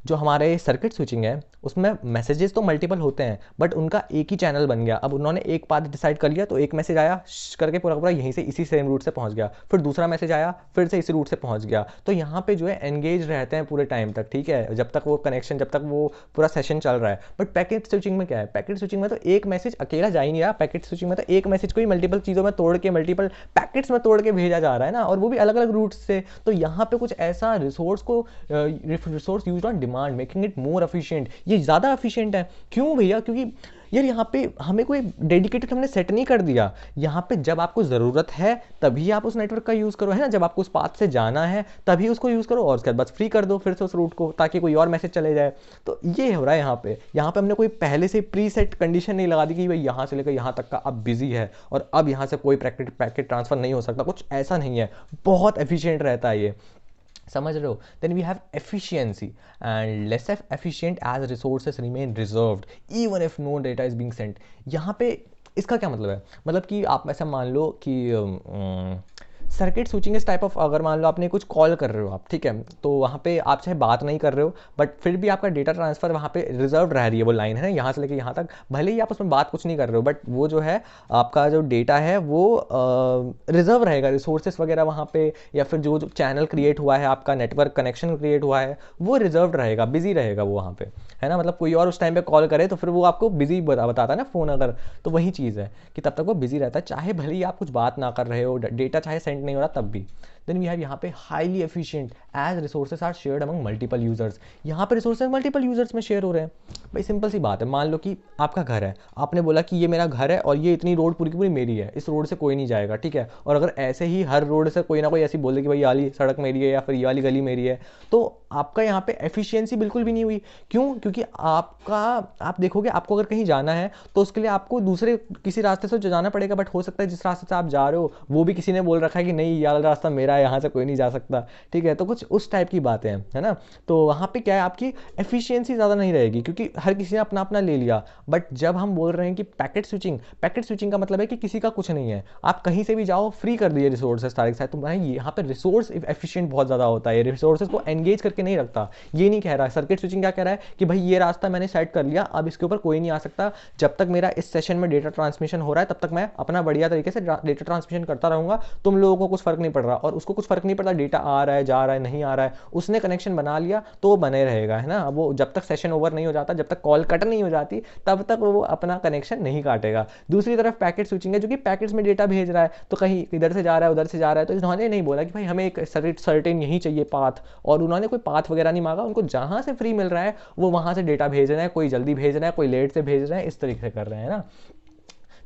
जो हमारे सर्किट स्विचिंग है उसमें मैसेजेस तो मल्टीपल होते हैं, बट उनका एक ही चैनल बन गया। अब उन्होंने एक पाथ डिसाइड कर लिया, तो एक मैसेज आया करके पूरा पूरा यहीं से इसी सेम रूट से पहुंच गया, फिर दूसरा मैसेज आया फिर से इसी रूट से पहुंच गया। तो यहाँ पे जो है एंगेज रहते हैं पूरे टाइम तक, ठीक है, जब तक वो कनेक्शन, जब तक वो पूरा सेशन चल रहा है। बट पैकेट स्विचिंग में क्या है, पैकेट स्विचिंग में तो एक मैसेज अकेला जा ही नहीं रहा, पैकेट स्विचिंग में तो एक मैसेज को ही मल्टीपल चीज़ों में तोड़ के, मल्टीपल पैकेट्स में तोड़ के भेजा जा रहा है ना, और वो भी अलग अलग रूट से। तो यहाँ पे कुछ ऐसा resource use on demand, making it more efficient. ये ज़्यादा एफिशिएंट है, क्यों भैया, क्योंकि यार यहाँ पे हमें कोई डेडिकेटेड हमने सेट नहीं कर दिया। यहाँ पे जब आपको ज़रूरत है तभी आप उस नेटवर्क का यूज़ करो, है ना, जब आपको उस पाथ से जाना है तभी उसको यूज़ करो, और उसके बाद बस फ्री कर दो फिर से उस रूट को, ताकि कोई और मैसेज चले जाए। तो ये हो रहा है यहाँ पे हमने कोई पहले से प्री सेट कंडीशन नहीं लगा दी कि भाई यहाँ से लेकर यहाँ तक का अब बिजी है और अब यहाँ से कोई पैकेट ट्रांसफर नहीं हो सकता, कुछ ऐसा नहीं है, बहुत एफिशिएंट रहता है ये, समझ रहे हो। Then we have efficiency and less efficient as resources remain reserved even if no data is being sent. यहाँ पे इसका क्या मतलब है, मतलब कि आप ऐसा मान लो कि सर्किट स्विचिंग इस टाइप ऑफ, अगर मान लो आपने कुछ कॉल कर रहे हो आप, ठीक है, तो वहाँ पे आप चाहे बात नहीं कर रहे हो बट फिर भी आपका डेटा ट्रांसफर वहाँ पे रिजर्व रह रही है, वो लाइन है ना, यहाँ से लेके यहाँ तक, भले ही आप उसमें बात कुछ नहीं कर रहे हो, बट वो जो है आपका जो डेटा है वो रिजर्व रहेगा, रिसोर्सेस वगैरह वहाँ पे, या फिर जो चैनल क्रिएट हुआ है, आपका नेटवर्क कनेक्शन क्रिएट हुआ है, वो रिजर्व रहेगा, बिजी रहेगा वो वहाँ पे, है ना। मतलब कोई और उस टाइम पे कॉल करे तो फिर वो आपको बिजी बताता है ना फ़ोन, अगर, तो वही चीज़ है कि तब तक वो बिजी रहता है, चाहे भले ही आप कुछ बात ना कर रहे हो, डेटा चाहे सेंड नहीं हो रहा तब भी। देन वी हैव यहाँ पे highly efficient as resources are shared among multiple users. यहाँ पे रिसोर्सेज मल्टीपल यूजर्स में शेयर हो रहे हैं। भाई सिंपल सी बात है, मान लो कि आपका घर है, आपने बोला कि ये मेरा घर है और ये इतनी रोड पूरी की पूरी मेरी है, इस रोड से कोई नहीं जाएगा, ठीक है, और अगर ऐसे ही हर रोड से कोई ना कोई ऐसी बोले कि भाई ये वाली सड़क मेरी है या फिर ये वाली गली मेरी है, तो आपका यहाँ पे एफिशिएंसी बिल्कुल भी नहीं हुई। क्यों? क्योंकि आप देखोगे आपको अगर कहीं जाना है तो उसके लिए आपको दूसरे किसी रास्ते से जाना पड़ेगा, बट हो सकता है जिस रास्ते से आप जा रहे हो वो भी किसी ने बोल रखा है कि नहीं ये वाला रास्ता मेरा है, यहाँ से कोई नहीं जा सकता, ठीक है, तो कुछ उस टाइप की बातें हैं, है ना। तो वहाँ पे क्या है, आपकी एफिशिएंसी ज़्यादा नहीं रहेगी क्योंकि हर किसी ने अपना अपना ले लिया। बट जब हम बोल रहे हैं कि पैकेट स्विचिंग का मतलब है कि किसी का कुछ नहीं है, आप कहीं से भी जाओ, फ्री कर दिए रिसोर्सेज सारे के साथ, तो यहाँ पे रिसोर्स एफिशिएंट बहुत ज़्यादा होता है, रिसोर्सेज को एंगेज करके नहीं रखता। ये नहीं कह रहा है सर्किट स्विचिंग, क्या कह रहा है कि भाई ये रास्ता मैंने सेट कर लिया, अब इसके ऊपर कोई नहीं आ सकता, जब तक मेरा इस सेशन में डेटा ट्रांसमिशन हो रहा है तब तक मैं अपना बढ़िया तरीके से डेटा ट्रांसमिशन करता रहूंगा, तुम लोगों को कुछ फर्क नहीं पड़ रहा। और उसको कुछ फर्क नहीं पड़ता डेटा आ रहा है जा रहा है नहीं आ रहा है, उसने कनेक्शन बना लिया तो वो बने रहेगा, है ना। वो जब तक सेशन ओवर नहीं हो जाता, जब तक कॉल कट नहीं हो जाती, तब तक वो अपना कनेक्शन नहीं काटेगा। दूसरी तरफ पैकेट स्विचिंग है जो कि पैकेट्स में डेटा भेज रहा है, तो कहीं इधर से जा रहा है उधर से जा रहा है, तो इन्होंने नहीं बोला कि भाई हमें एक सर्टेन यही चाहिए पाथ, और उन्होंने कोई पाथ वगैरह नहीं मांगा, उनको जहां से फ्री मिल रहा है वो वहां से डेटा भेज रहे हैं, कोई जल्दी भेज रहा है कोई लेट से भेज रहे हैं, इस तरीके से कर रहे हैं ना।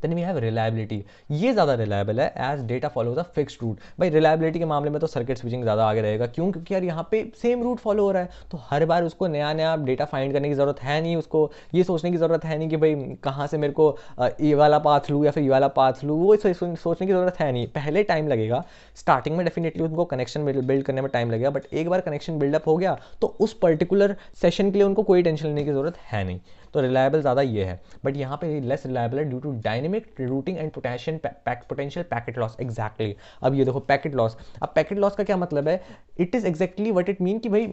देन वी हैव रिलायबिलिटी, ये ज़्यादा रिलायबल है as data follows a fixed route. भाई रिलायबिलिटी के मामले में तो सर्किट स्विचिंग ज़्यादा आगे रहेगा, क्यों? क्योंकि यार यहाँ पे सेम रूट फॉलो हो रहा है, तो हर बार उसको नया नया डेटा फाइंड करने की ज़रूरत है नहीं, उसको ये सोचने की ज़रूरत है नहीं कि भाई कहाँ से मेरे को ये वाला पाथ लूँ या फिर ये वाला पाथ लूँ, वो सोचने की ज़रूरत है नहीं। पहले टाइम लगेगा, स्टार्टिंग में डेफिनेटली उनको कनेक्शन बिल्ड करने में टाइम लगेगा, बट एक बार कनेक्शन बिल्डअप हो गया तो उस पर्टिकुलर सेशन के लिए उनको कोई टेंशन लेने की ज़रूरत है नहीं। तो रिलायबल ज़्यादा ये है, बट यहाँ पे लेस रिलायबल है due to dynamic routing and potential packet loss. Exactly, अब ये देखो पैकेट लॉस, अब पैकेट लॉस का क्या मतलब है? It is exactly what it mean कि भाई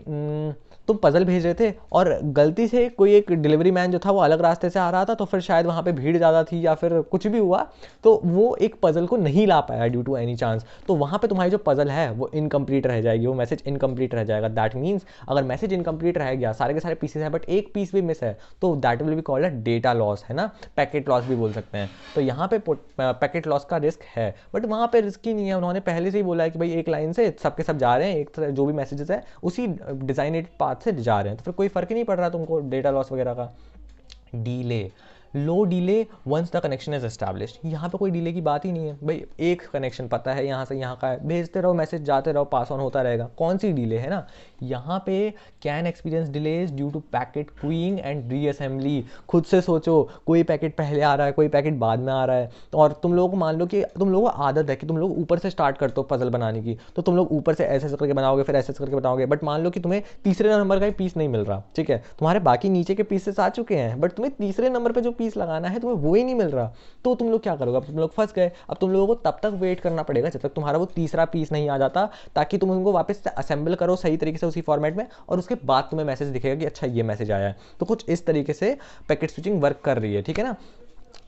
तुम पजल भेज रहे थे और गलती से कोई एक डिलीवरी मैन जो था वो अलग रास्ते से आ रहा था, तो फिर शायद वहाँ पे भीड़ ज़्यादा थी या फिर कुछ भी हुआ, तो वो एक पजल को नहीं ला पाया ड्यू टू एनी चांस, तो वहाँ पे तुम्हारी जो पजल है वो इनकम्प्लीट रह जाएगी, वो मैसेज इनकम्प्लीट रह जाएगा। दैट मीन्स अगर मैसेज इनकम्प्लीट रह गया, सारे के सारे पीसेस हैं बट एक पीस भी मिस है, तो that will be called a data loss, है ना, पैकेट लॉस भी बोल सकते हैं। तो यहाँ पे पैकेट लॉस का रिस्क है, बट वहाँ पे रिस्क ही नहीं है, उन्होंने पहले से ही बोला है कि भाई एक लाइन से सबके सब जा रहे हैं, एक तरह जो भी मैसेजेस है उसी डिजाइनेड पाथ से जा रहे हैं, तो फिर कोई फर्क ही नहीं पड़ रहा तुमको डेटा लॉस वगैरह का। Delay, low delay once the connection is established, यहाँ पे कोई डीले की बात ही नहीं है भाई, एक कनेक्शन पता है यहाँ से यहाँ का है, भेजते रहो मैसेज जाते रहो, पास ऑन होता रहेगा, कौन सी डीले है ना। यहाँ पे can experience delays due to packet queuing and reassembly. खुद से सोचो, कोई पैकेट पहले आ रहा है कोई पैकेट बाद में आ रहा है, तो और तुम लोगों को मान लो कि तुम लोगों को आदत है कि तुम लोग ऊपर से स्टार्ट करते हो पजल बनाने की, तो तुम लोग ऊपर से ऐसे करके बनाओगे फिर ऐसे करके बनाओगे, बट मान लो कि तुम्हें तीसरे नंबर का ही पीस नहीं मिल रहा, ठीक है, तुम्हारे बाकी नीचे के पीसेस आ चुके हैं बट तुम्हें तीसरे नंबर पे जो पीस लगाना है तुम्हें वो ही नहीं मिल रहा, तो तुम लोग क्या करोगे? अब तुम लोग फंस गए, अब तुम लोगों को तब तक वेट करना पड़ेगा जब तक तुम्हारा वो तीसरा पीस नहीं आ जाता, ताकि तुम उनको वापस से असेंबल करो सही तरीके से उसी फॉर्मेट में, और उसके बाद तुम्हें मैसेज दिखेगा कि अच्छा ये मैसेज आया है। तो कुछ इस तरीके से पैकेट स्विचिंग वर्क कर रही है, ठीक है ना।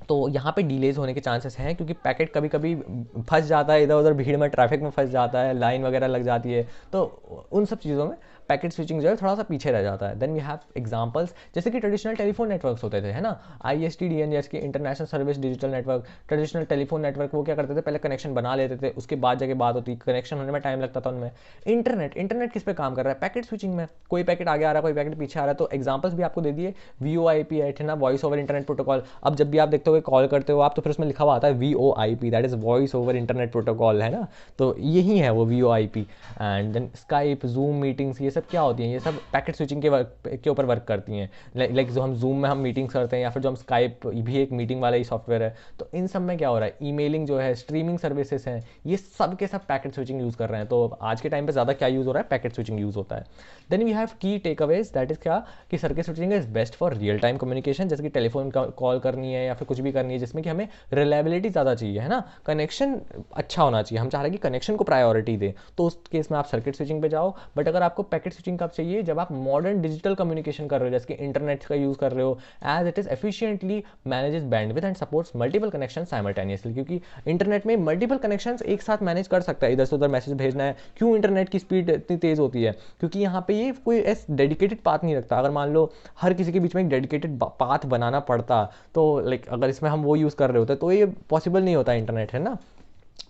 तो यहाँ पे डिलेज होने के चांसेस हैं क्योंकि पैकेट कभी कभी फंस जाता है, इधर उधर भीड़ में ट्रैफिक में फंस जाता है, लाइन वगैरह लग जाती है, तो उन सब चीज़ों में पैकेट स्विचिंग जो है थोड़ा सा पीछे रह जाता है। देन वी हैव एग्जांपल्स, जैसे कि ट्रेडिशनल टेलीफोन नेटवर्क्स होते थे, है ना, ISTDN जैसे कि international service digital network, traditional telephone network, वो क्या करते थे पहले कनेक्शन बना लेते थे, उसके बाद जाके बात होती, कनेक्शन होने में टाइम लगता था उनमें। इंटरनेट किस पे काम कर रहा है? पैकेट स्विचिंग में, कोई पैकेट आगे आ रहा है कोई पैकेट पीछे आ रहा है, तो एग्जाम्पल्स भी आपको दे दिए, VoIP है ना, वॉइस ओवर इंटरनेट प्रोटोकॉल। अब जब भी आप देखते हो कॉल करते हो आप, तो फिर उसमें लिखा हुआ आता है VoIP, that is voice over internet protocol, है ना, तो यही है वो VoIP। And then Skype, Zoom meetings, ये सब क्या होती हैं? ये सब पैकेट स्विचिंग के ऊपर वर्क करती हैं। लाइक जो हम जूम में हम मीटिंग्स करते हैं, या फिर जो हम स्काइप भी एक मीटिंग वाला ही सॉफ्टवेयर है, तो इन सब में क्या हो रहा है? ईमेलिंग जो है, स्ट्रीमिंग सर्विसेज हैं, ये सब के सब पैकेट स्विचिंग यूज़ कर रहे हैं। तो आज के टाइम पे ज़्यादा क्या यूज़ हो रहा है? पैकेट स्विचिंग यूज़ होता है। देन वी हैव की टेक अवेज, दैट इज क्या कि circuit switching is best for real time communication, जैसे कि टेलीफोन कॉल करनी है या फिर कुछ भी करनी है जिसमें कि हमें रिलायबिलिटी ज़्यादा चाहिए, है ना, कनेक्शन अच्छा होना चाहिए, हम चाह रहे हैं कि कनेक्शन को प्रायोरिटी दे, तो उस केस में आप सर्किट स्विचिंग पे जाओ। बट अगर आपको पैकेट स्विचिंग कब चाहिए? जब आप मॉडर्न डिजिटल कम्युनिकेशन कर रहे हो, जैसे कि इंटरनेट का यूज़ कर रहे हो, as it is efficiently manages bandwidth and supports multiple connection simultaneously, क्योंकि इंटरनेट में मल्टीपल कनेक्शन एक साथ मैनेज कर सकता है, इधर से उधर मैसेज भेजना है। क्यों इंटरनेट की स्पीड इतनी तेज़ होती है? क्योंकि यहाँ पे ये कोई ऐसा डेडिकेटेड पाथ नहीं रखता। अगर मान लो हर किसी के बीच में एक डेडिकेटेड पाथ बनाना पड़ता, तो लाइक अगर इसमें हम वो यूज़ कर रहे होते तो ये पॉसिबल नहीं होता इंटरनेट, है ना,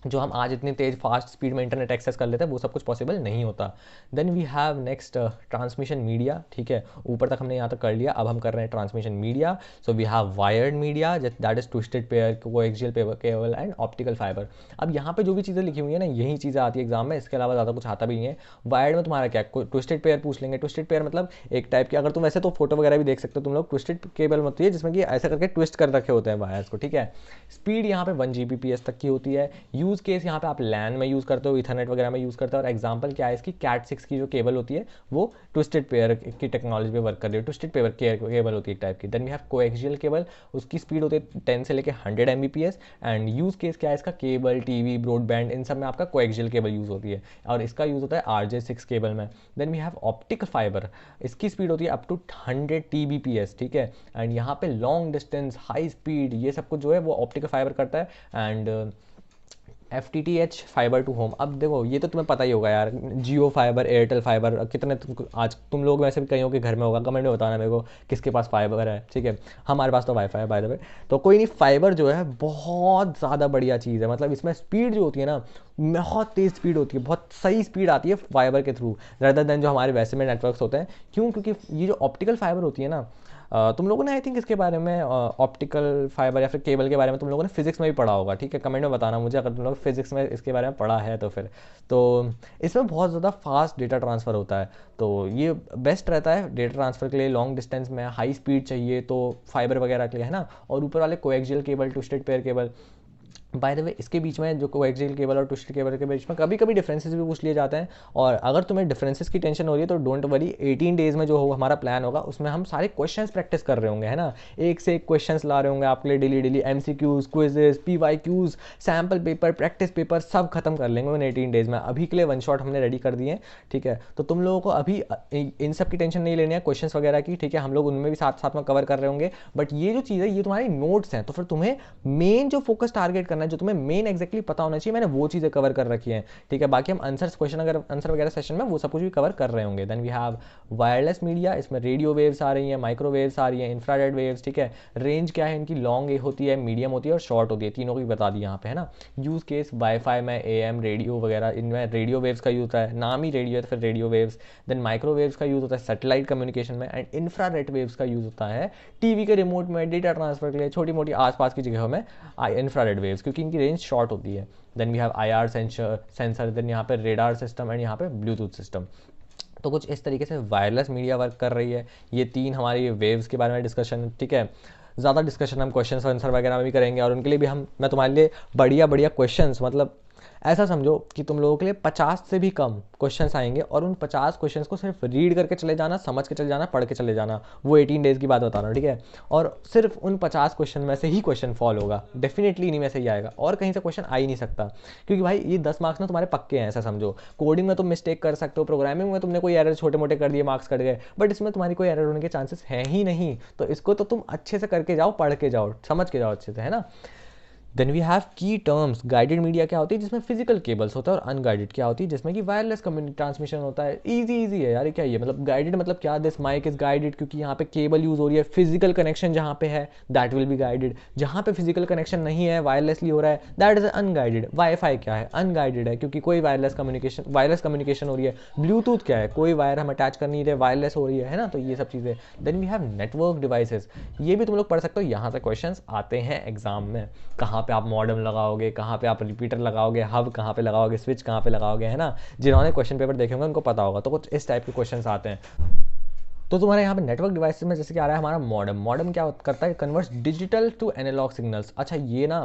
जो हम आज इतनी तेज फास्ट स्पीड में इंटरनेट एक्सेस कर लेते हैं वो सब कुछ पॉसिबल नहीं होता। Then we have next transmission media, ठीक है, ऊपर तक हमने यहाँ तक कर लिया, अब हम कर रहे हैं transmission media. So we have wired media, that is twisted pair, coaxial cable and optical fibre. अब यहाँ पे जो भी चीज़ें लिखी हुई है ना, यही चीज़ें आती है एग्जाम में, इसके अलावा ज़्यादा कुछ आता भी नहीं है। वायर्ड में तुम्हारा क्या, ट्विस्टेड पेयर पूछ लेंगे। ट्विस्टेड पेयर मतलब एक टाइप की, अगर तुम वैसे तो फोटो वगैरह भी देख सकते हो तुम लोग, ट्विस्टेड केबल होती है जिसमें कि ऐसा करके ट्विस्ट कर रखे होते हैं वायर्स को, ठीक है। स्पीड यहाँ पे 1 Gbps तक की होती है। यूज़ केस यहाँ पे आप लैन में यूज़ करते हो, इथरनेट वगैरह में यूज़ करते हो, और एग्जांपल क्या है इसकी, Cat6 की जो केबल होती है वो ट्विस्टेड पेयर की टेक्नोलॉजी पे वर्क कर रही है, ट्विस्टेड पेयर केबल होती है एक टाइप की। Then we have coaxial cable, उसकी स्पीड होती है 10 से लेकर 100 Mbps। एंड यूज़ केस क्या है इसका, केबल, टीवी, ब्रॉडबैंड, इन सब में आपका कोएक्सियल केबल यूज़ होती है, और इसका यूज़ होता है RJ6 केबल में। Then we have optical fibre, इसकी स्पीड होती है अप टू 100 Tbps, ठीक है। एंड यहाँ पे लॉन्ग डिस्टेंस, हाई स्पीड, ये सब कुछ जो है वो ऑप्टिकल फाइबर करता है। And FTTH fibre to home. अब देखो ये तो तुम्हें पता ही होगा यार, जियो फाइबर, एयरटेल फाइबर, कितने आज तुम लोग वैसे भी कईयों के घर में होगा, कमेंट में बताना मेरे को किसके पास फाइबर है, ठीक है। हमारे पास तो वाईफाई है बाय द वे। तो कोई नहीं, फाइबर जो है बहुत ज़्यादा बढ़िया चीज़ है, मतलब इसमें स्पीड जो होती है ना, बहुत तेज़ स्पीड होती है, बहुत सही स्पीड आती है फाइबर के थ्रू, रदर देन जो हमारे वैसे में नेटवर्क्स होते हैं। क्यों? क्योंकि ये जो ऑप्टिकल फाइबर होती है ना, तुम लोगों ने आई थिंक इसके बारे में ऑप्टिकल फाइबर या फिर केबल के बारे में तुम लोगों ने फिजिक्स में भी पढ़ा होगा, ठीक है। कमेंट में बताना मुझे अगर तुम लोग फिजिक्स में इसके बारे में पढ़ा है तो फिर। तो इसमें बहुत ज़्यादा फास्ट डेटा ट्रांसफ़र होता है, तो ये बेस्ट रहता है डेटा ट्रांसफ़र के लिए। लॉन्ग डिस्टेंस में हाई स्पीड चाहिए तो फाइबर वगैरह के लिए, है ना। और ऊपर वाले coaxial cable, twisted pair cable, by the way इसके बीच में जो कोएक्सियल केबल और ट्विस्टेड केबल के बीच में कभी कभी डिफरेंसेस भी पूछ लिए जाते हैं। और अगर तुम्हें डिफरेंसेस की टेंशन हो रही है तो डोंट वरी, 18 डेज में जो हमारा प्लान होगा उसमें हम सारे क्वेश्चंस प्रैक्टिस कर रहे होंगे, है ना। एक से एक क्वेश्चंस ला रहे होंगे आपके लिए daily daily, MCQs, quizzes, PYQs, sample paper, practice paper सब खत्म कर लेंगे उन 18 डेज में। अभी के लिए वन शॉट हमने रेडी कर दिए, ठीक है। तो तुम लोगों को अभी इन सब की टेंशन नहीं लेनी है, क्वेश्चंस वगैरह की, ठीक है। हम लोग उनमें भी साथ साथ में कवर कर रहे होंगे। बट ये जो चीज़ है ये तुम्हारी नोट्स हैं, तो फिर तुम्हें मेन जो फोकस टारगेट करना है, जो तुम्हें मेन एग्जैक्टली पता होना चाहिए, मैंने वो चीज़ें कवर कर रखी हैं, ठीक है। बाकी हम आंसर्स, क्वेश्चन अगर आंसर वगैरह सेशन में वो सब कुछ भी कवर कर रहे होंगे। Then we have wireless media, इसमें रेडियो वेव्स आ रही हैं, माइक्रोवेव्स आ रही हैं, इंफ्रारेड वेव्स, ठीक है। रेंज क्या है इनकी, लॉन्ग होती है, मीडियम होती है और शॉर्ट होती है, तीनों की बता दी यहाँ पे, है ना। यूज़ केस वाईफाई में AM रेडियो वगैरह, इनमें रेडियो वेव्स का यूज़ होता है, नाम ही रेडियो है तो फिर रेडियो वेव्स। देन माइक्रोवेव्स का यूज़ होता है सैटेलाइट कम्युनिकेशन में, एंड इंफ्रारेड वेव्स का यूज़ होता है टीवी के रिमोट में डेटा ट्रांसफर के लिए, छोटी मोटी आसपास की जगहों में इंफ्रारेड वेव्स, क्योंकि इनकी रेंज शॉर्ट होती है। Then we have IR sensor, then यहाँ पे रेडार सिस्टम एंड यहाँ पे ब्लूटूथ सिस्टम। तो कुछ इस तरीके से वायरलेस मीडिया वर्क कर रही है। ये तीन हमारी वेव्स के बारे में डिस्कशन, ठीक है। ज़्यादा डिस्कशन हम क्वेश्चन आंसर वगैरह में भी करेंगे, और उनके लिए भी मैं तुम्हारे लिए बढ़िया बढ़िया क्वेश्चंस, मतलब ऐसा समझो कि तुम लोगों के लिए 50 से भी कम क्वेश्चंस आएंगे, और उन 50 क्वेश्चंस को सिर्फ रीड करके चले जाना, समझ के चले जाना, पढ़ के चले जाना। वो 18 डेज़ की बात बता रहा हूँ, ठीक है। और सिर्फ उन 50 क्वेश्चन में से ही क्वेश्चन फॉल होगा, डेफिनेटली इन्हीं में से ही आएगा, और कहीं से क्वेश्चन आ ही नहीं सकता। क्योंकि भाई ये 10 मार्क्स ना तुम्हारे पक्के हैं, ऐसा समझो। कोडिंग में तुम मिस्टेक कर सकते हो, प्रोग्रामिंग में तुमने कोई एरर छोटे मोटे कर दिए, मार्क्स कट गए, बट इसमें तुम्हारी कोई एरर होने के चांसेस हैं ही नहीं। तो इसको तो तुम अच्छे से करके जाओ, पढ़ के जाओ, समझ के जाओ अच्छे से, है ना। देन वी हैव की टर्म्स। गाइडेड मीडिया क्या होती है, जिसमें फिजिकल केबल्स होता है, और अनगाइडेड क्या होती है, जिसमें कि वायरलेस कम्युनिटी ट्रांसमिशन होता है। इजी है यार, क्या ये मतलब गाइडेड मतलब क्या, दिस माइक इज गाइडेड क्योंकि यहाँ पे केबल यूज हो रही है, फिजिकल कनेक्शन जहाँ पे है दैट विल बी गाइडेड। जहाँ पे फिजिकल कनेक्शन नहीं है, वायरलेसली हो रहा है, दैट इज अनगाइडेड। वाईफाई क्या है, अनगाइडेड है क्योंकि कोई वायरलेस कम्युनिकेशन हो रही है। ब्लूटूथ क्या है, कोई वायर हम अटैच कर नहीं रहे, वायरलेस हो रही है ना। तो ये सब चीज़ें। Then we have network devices, ये भी तुम लोग पढ़ सकते हो, यहाँ से क्वेश्चन आते हैं एग्जाम में। कहाँ पे आप मॉडेम लगाओगे, कहाँ पे आप रिपीटर लगाओगे, हब कहाँ पे लगाओगे, स्विच कहाँ पे लगाओगे, है ना। जिन्होंने क्वेश्चन पेपर देखे होंगे उनको पता होगा। तो कुछ इस टाइप के क्वेश्चंस आते हैं। तो तुम्हारे यहाँ पे नेटवर्क डिवाइसेस में जैसे कि आ रहा है हमारा मॉडेम। मॉडेम क्या करता है, converts digital to analogue signals. अच्छा ये ना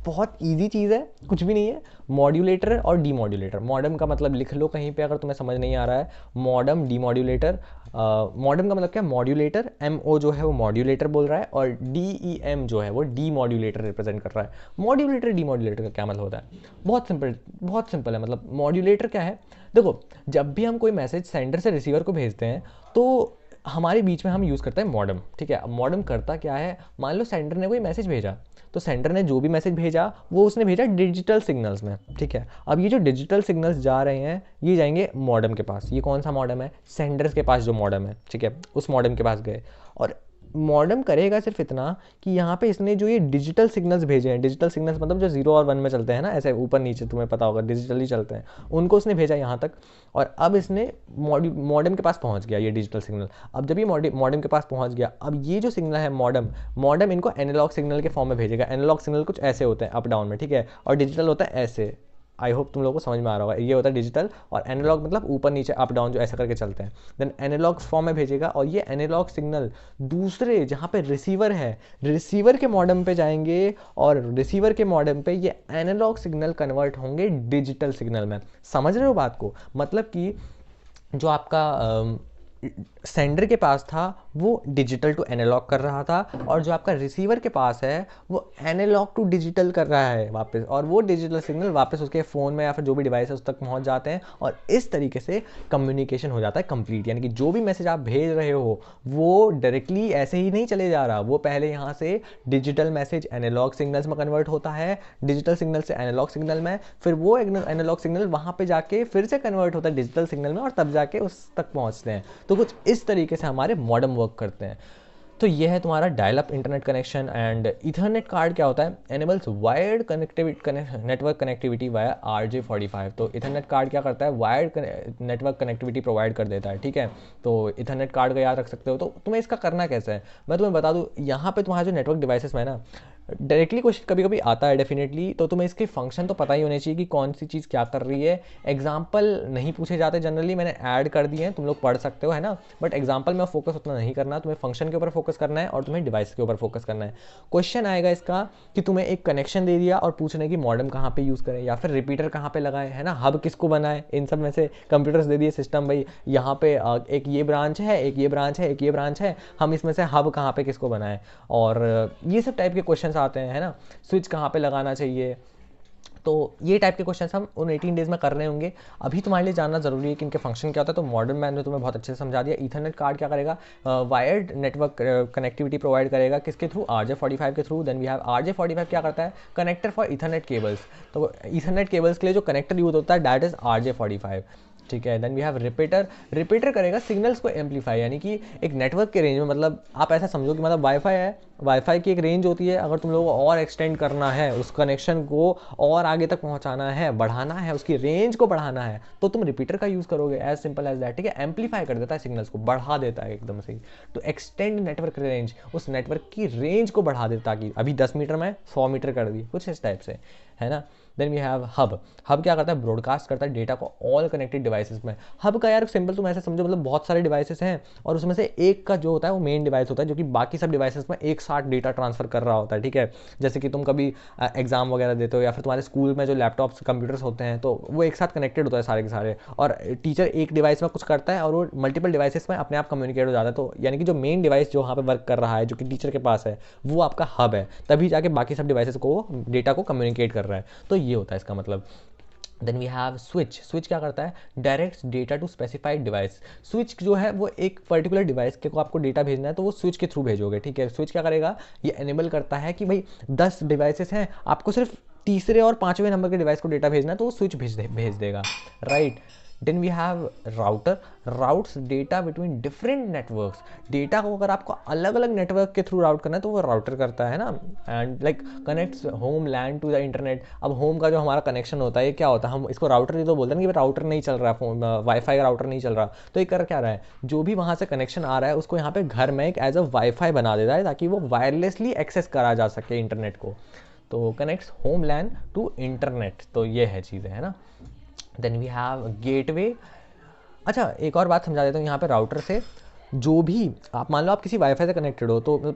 बहुत इजी चीज़ है, कुछ भी नहीं है। मॉड्यूलेटर और डीमॉड्यूलेटर। मॉडेम का मतलब लिख लो कहीं पे अगर तुम्हें समझ नहीं आ रहा है, मॉडेम, डीमॉड्यूलेटर। मॉडेम का मतलब क्या, मॉड्यूलेटर, MO जो है वो मॉड्यूलेटर बोल रहा है, और DEM जो है वो डीमॉड्यूलेटर रिप्रेजेंट कर रहा है। मॉड्यूलेटर डीमॉड्यूलेटर का क्या मतलब होता है, बहुत सिंपल है। मतलब मॉड्यूलेटर क्या है, देखो जब भी हम कोई मैसेज सेंडर से रिसीवर को भेजते हैं तो हमारे बीच में हम यूज़ करते हैं मॉडेम, ठीक है। मॉडेम करता क्या है, मान लो सेंडर ने कोई मैसेज भेजा, तो सेंडर ने जो भी मैसेज भेजा वो उसने भेजा डिजिटल सिग्नल्स में, ठीक है। अब ये जो डिजिटल सिग्नल्स जा रहे हैं ये जाएंगे मॉडेम के पास। ये कौन सा मॉडेम है, सेंडर्स के पास जो मॉडेम है, ठीक है, उस मॉडेम के पास गए। और मॉडेम करेगा सिर्फ इतना कि यहाँ पे इसने जो ये डिजिटल सिग्नल्स भेजे हैं, डिजिटल सिग्नल्स मतलब जो 0 और 1 में चलते हैं ना, ऐसे ऊपर नीचे, तुम्हें पता होगा डिजिटली चलते हैं, उनको उसने भेजा यहाँ तक। और अब इसने मॉडेम के पास पहुँच गया ये डिजिटल सिग्नल। अब जब ये मॉडेम के पास पहुँच गया, अब ये जो सिग्नल है मॉडेम इनको एनालॉग सिग्नल के फॉर्म में भेजेगा। एनालॉग सिग्नल कुछ ऐसे होते हैं अप डाउन में, ठीक है, और डिजिटल होता है ऐसे। आई होप तुम लोगों को समझ में आ रहा होगा। ये होता है डिजिटल, और एनालॉग मतलब ऊपर नीचे अप डाउन जो ऐसा करके चलते हैं। देन एनालॉग फॉर्म में भेजेगा, और ये एनालॉग सिग्नल दूसरे जहाँ पे रिसीवर है, रिसीवर के मॉडेम पे जाएंगे, और रिसीवर के मॉडेम पे ये एनालॉग सिग्नल कन्वर्ट होंगे डिजिटल सिग्नल में। समझ रहे हो बात को, मतलब कि जो आपका सेंडर के पास था वो डिजिटल टू एनालॉग कर रहा था, और जो आपका रिसीवर के पास है वो एनालॉग टू डिजिटल कर रहा है वापस, और वो डिजिटल सिग्नल वापस उसके फ़ोन में या फिर जो भी डिवाइस है उस तक पहुंच जाते हैं, और इस तरीके से कम्युनिकेशन हो जाता है कंप्लीट। यानी कि जो भी मैसेज आप भेज रहे हो वो डायरेक्टली ऐसे ही नहीं चले जा रहा, वो पहले यहाँ से डिजिटल मैसेज एनालॉग सिग्नल्स में कन्वर्ट होता है, डिजिटल सिग्नल से एनालॉग सिग्नल में, फिर वो एनालॉग सिग्नल वहाँ पे जाके फिर से कन्वर्ट होता है डिजिटल सिग्नल में, और तब जाके उस तक पहुँचते हैं। तो कुछ इस तरीके से हमारे मॉडेम वर्क करते हैं। तो ये है तुम्हारा dial up internet connection. And Ethernet card क्या होता है? Enables wired connectivity network connectivity via RJ45। तो इथरनेट कार्ड क्या करता है? वायर्ड नेटवर्क कनेक्टिविटी प्रोवाइड कर देता है, ठीक है। तो इथरनेट कार्ड का याद रख सकते हो। तो तुम्हें इसका करना कैसे है मैं तुम्हें बता दूं। यहाँ पे तुम्हारा जो नेटवर्क डिवाइसेस में ना डायरेक्टली क्वेश्चन कभी कभी आता है डेफिनेटली, तो तुम्हें इसके फंक्शन तो पता ही होने चाहिए कि कौन सी चीज़ क्या कर रही है। एग्जाम्पल नहीं पूछे जाते जनरली, मैंने ऐड कर दिए हैं, तुम लोग पढ़ सकते हो, है ना। बट एग्जाम्पल में फोकस उतना नहीं करना, तुम्हें फंक्शन के ऊपर फोकस करना है और तुम्हें डिवाइस के ऊपर फोकस करना है। क्वेश्चन आएगा इसका कि तुम्हें एक कनेक्शन दे दिया और पूछने की मॉडेम कहाँ पे यूज़ करें या फिर रिपीटर कहाँ पे लगाएं, है ना, हब किसको बनाए। इन सब में से कंप्यूटर्स दे दिए सिस्टम, भाई यहाँ पे एक ये ब्रांच है, एक ये ब्रांच है, एक ये ब्रांच है, हम इसमें से हब कहाँ पे किसको बनाएं, और ये सब टाइप के क्वेश्चन आते हैं, है ना। स्विच कहाँ पे लगाना चाहिए। तो ये टाइप के क्वेश्चन हम उन 18 डेज में कर रहे होंगे। अभी तुम्हारे लिए जानना जरूरी है कि इनके फंक्शन क्या होता है। तो मॉडर्न मैन ने तुम्हें बहुत अच्छे से समझा दिया। ईथरनेट कार्ड क्या करेगा? वायर्ड नेटवर्क कनेक्टिविटी प्रोवाइड करेगा, किसके थ्रू? RJ45 के through. Then we have RJ45 क्या करता है? Connector for Ethernet cables. तो ईथरनेट केबल्स के लिए जो कनेक्टर यूज होता है दैट इज RJ45, ठीक है। Then we have repeater. Repeater करेगा सिग्नल्स को एम्पलीफाई, यानी कि एक नेटवर्क के रेंज में, मतलब आप ऐसा समझो कि मतलब वाईफाई है, वाईफाई की एक रेंज होती है, अगर तुम लोगों को और एक्सटेंड करना है, उस कनेक्शन को और आगे तक पहुंचाना है, बढ़ाना है, उसकी रेंज को बढ़ाना है, तो तुम रिपीटर का यूज करोगे। एज सिंपल एज दैट, ठीक है। एम्पलीफाई कर देता है सिग्नल्स को, बढ़ा देता है एकदम से। तो एक्सटेंड नेटवर्क रेंज, उस नेटवर्क की रेंज को बढ़ा देता, कि अभी 10 मीटर में 100 मीटर कर दी, कुछ इस टाइप से, है ना। Then we have hub. Hub क्या करता है? ब्रॉडकास्ट करता है डेटा को ऑल कनेक्टेड डिवाइसेस में। हब का यार सिंपल तुम ऐसे समझो, मतलब बहुत सारे डिवाइसेस हैं और उसमें से एक का जो होता है वो मेन डिवाइस होता है, जो कि बाकी सब डिवाइसेस में एक साथ डेटा ट्रांसफर कर रहा होता है, ठीक है। जैसे कि तुम कभी एग्जाम वगैरह देते हो या फिर तुम्हारे स्कूल में जो लैपटॉप्स कंप्यूटर्स होते हैं, तो वो एक साथ कनेक्टेड होता है सारे के सारे, और टीचर एक डिवाइस में कुछ करता है और वो मल्टीपल डिवाइसेस में अपने आप कम्युनिकेट हो जाता है। तो यानी कि जो मेन डिवाइस जो वहाँ पे वर्क कर रहा है, जो कि टीचर के पास है, वो आपका हब है, तभी जाके बाकी सब डिवाइसेस को डेटा को कम्युनिकेट कर रहा है। तो ये होता है इसका मतलब। Then we have switch. Switch क्या करता है? Direct data to specified device. Switch जो है वो एक पर्टिकुलर डिवाइस के को आपको डेटा भेजना है, तो वो स्विच के थ्रू भेजोगे, ठीक है। स्विच क्या करेगा? ये एनेबल करता है कि भाई 10 डिवाइसेस हैं, आपको सिर्फ तीसरे और पांचवें नंबर के डिवाइस को डेटा भेजना है, तो वो स्विच भेज देगा, right. Then we have router. Routes data between different networks. Data को अगर आपको अलग अलग नेटवर्क के थ्रू राउट करना है तो वो राउटर करता है ना। And like connects home LAN to the internet. अब होम का जो हमारा कनेक्शन होता है, ये क्या होता है? हम इसको राउटर ही तो बोलते हैं कि राउटर नहीं चल रहा, फोन वाईफाई का राउटर नहीं चल रहा, तो ये कर क्या रहा है? जो भी वहाँ से कनेक्शन आ रहा है उसको यहाँ पे घर में एक एज अ वाईफाई बना देता है, ताकि वो वायरलेसली एक्सेस करा जा सके इंटरनेट को। तो connects home LAN to internet. तो ये है चीज़ें, है ना। Then we have gateway. अच्छा, एक और बात समझा देता हूँ यहाँ पे राउटर से। जो भी आप मान लो आप किसी वाईफाई से कनेक्टेड हो, तो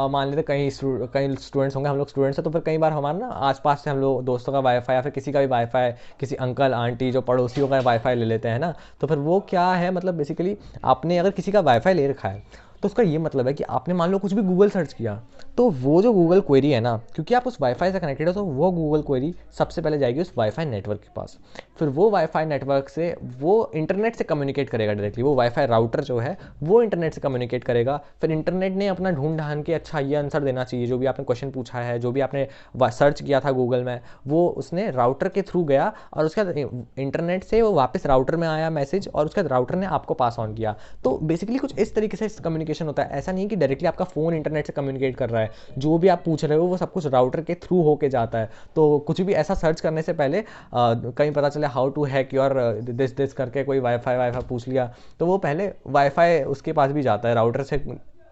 मान लेते कई स्टूडेंट्स होंगे, हम लोग स्टूडेंट्स हैं, तो फिर कई बार हमारा ना आसपास से हम लोग दोस्तों का वाईफाई या फिर किसी का भी वाईफाई, किसी अंकल आंटी जो पड़ोसियों का वाईफाई ले लेते हैं ना, तो फिर वो क्या है, मतलब बेसिकली आपने अगर किसी का वाईफाई ले रखा है तो उसका ये मतलब है कि आपने मान लो कुछ भी गूगल सर्च किया, तो वो जो गूगल क्वेरी है ना, क्योंकि आप उस वाईफाई से कनेक्टेड हो, तो वो गूगल क्वेरी सबसे पहले जाएगी उस वाईफाई नेटवर्क के पास। फिर वो वाईफाई नेटवर्क से वो इंटरनेट से कम्युनिकेट करेगा डायरेक्टली। वो वाईफाई राउटर जो है वो इंटरनेट से कम्युनिकेट करेगा। फिर इंटरनेट ने अपना ढूंढ ढांड के अच्छा ये आंसर देना चाहिए, जो भी आपने क्वेश्चन पूछा है, जो भी आपने सर्च किया था गूगल में, वो उसने राउटर के थ्रू गया और उसके बाद इंटरनेट से वो वापस राउटर में आया मैसेज, और उसके बाद राउटर ने आपको पास ऑन किया। तो बेसिकली कुछ इस तरीके से कम्युनिकेशन होता है। ऐसा नहीं कि डायरेक्टली आपका फ़ोन इंटरनेट से कम्युनिकेट कर रहा है, जो भी आप पूछ रहे हो वो सब कुछ राउटर के थ्रू होके जाता है। तो कुछ भी ऐसा सर्च करने से पहले कहीं पता चले how to hack your this करके कोई वाईफाई पूछ लिया, तो वो पहले वाईफाई उसके पास भी जाता है, राउटर से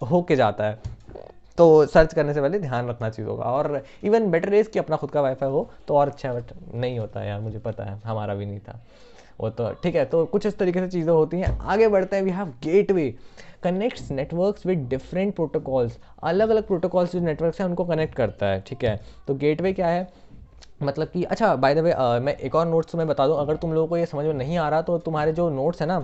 होके जाता है। तो सर्च करने से पहले ध्यान रखना चीज़ों का। और इवन बेटर इज़ कि अपना खुद का वाईफाई हो तो और अच्छा है, बट नहीं होता है यार, मुझे पता है, हमारा भी नहीं था वो, तो ठीक है। तो कुछ इस तरीके से चीज़ें होती हैं। आगे बढ़ते हैं। We have gateway. Connects networks with different protocols. अलग अलग प्रोटोकॉल्स जो नेटवर्क्स हैं उनको कनेक्ट करता है, ठीक है। तो गेटवे क्या है? मतलब कि अच्छा बाय द वे मैं एक और नोट्स तुम्हें बता दूं, अगर तुम लोगों को ये समझ में नहीं आ रहा तो तुम्हारे जो नोट्स है ना,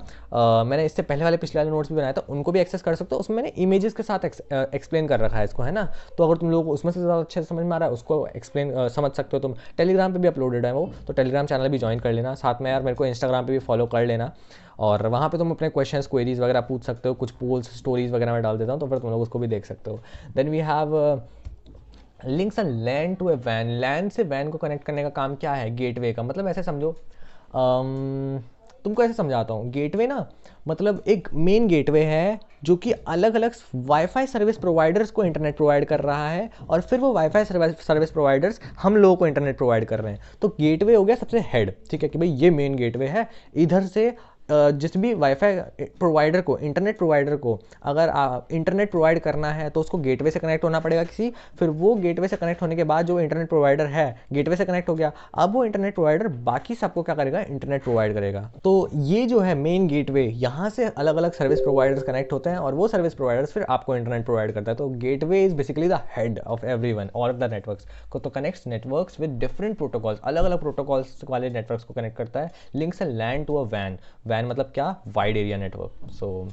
मैंने इससे पहले वाले पिछले वाले नोट्स भी बनाया था, उनको भी एक्सेस कर सकते हो। उसमें मैंने इमेजेस के साथ एक्सप्लेन कर रखा है इसको, है ना। तो अगर तुम लोगों को उसमें से ज़्यादा अच्छे से समझ में आ रहा है, उसको एक्सप्लेन समझ सकते हो तुम। टेलीग्राम पे भी अपलोडेड है वो, तो टेलीग्राम चैनल भी ज्वाइन कर लेना। साथ में यार मेरे को इंस्टाग्राम पे भी फॉलो कर लेना, और वहाँ पे तुम अपने क्वेश्चंस क्वेरीज वगैरह पूछ सकते हो। कुछ पोल्स स्टोरीज वगैरह मैं डाल देता हूँ, तो फिर तुम लोग उसको भी देख सकते हो। Then we have links and LAN to a वैन। लैन से वैन को कनेक्ट करने का काम क्या है? गेटवे का मतलब ऐसे समझो, तुमको ऐसे समझाता हूँ। गेटवे ना मतलब एक मेन गेटवे है जो कि अलग अलग वाईफाई सर्विस प्रोवाइडर्स को इंटरनेट प्रोवाइड कर रहा है, और फिर वो वाईफाई सर्विस प्रोवाइडर्स हम लोगों को इंटरनेट प्रोवाइड कर रहे हैं। तो गेटवे हो गया सबसे हेड, ठीक है, कि भाई ये मेन गेटवे है। इधर से जिस भी वाईफाई प्रोवाइडर को, इंटरनेट प्रोवाइडर को अगर इंटरनेट प्रोवाइड करना है तो उसको गेटवे से कनेक्ट होना पड़ेगा किसी। फिर वो गेटवे से कनेक्ट होने के बाद जो इंटरनेट प्रोवाइडर है गेटवे से कनेक्ट हो गया, अब वो इंटरनेट प्रोवाइडर बाकी सबको क्या करेगा? इंटरनेट प्रोवाइड करेगा। तो ये जो है मेन गेटवे, यहाँ से अलग अलग सर्विस प्रोवाइडर्स कनेक्ट होते हैं, और वो सर्विस प्रोवाइडर्स फिर आपको इंटरनेट प्रोवाइड करता है। तो gateway is basically the head of everyone, all of the networks को। तो connects networks with different protocols, अलग अलग प्रोटोकॉल्स वाले नेटवर्क्स को कनेक्ट करता है। Links and LAN to a van. Van मतलब क्या? Wide area network. सो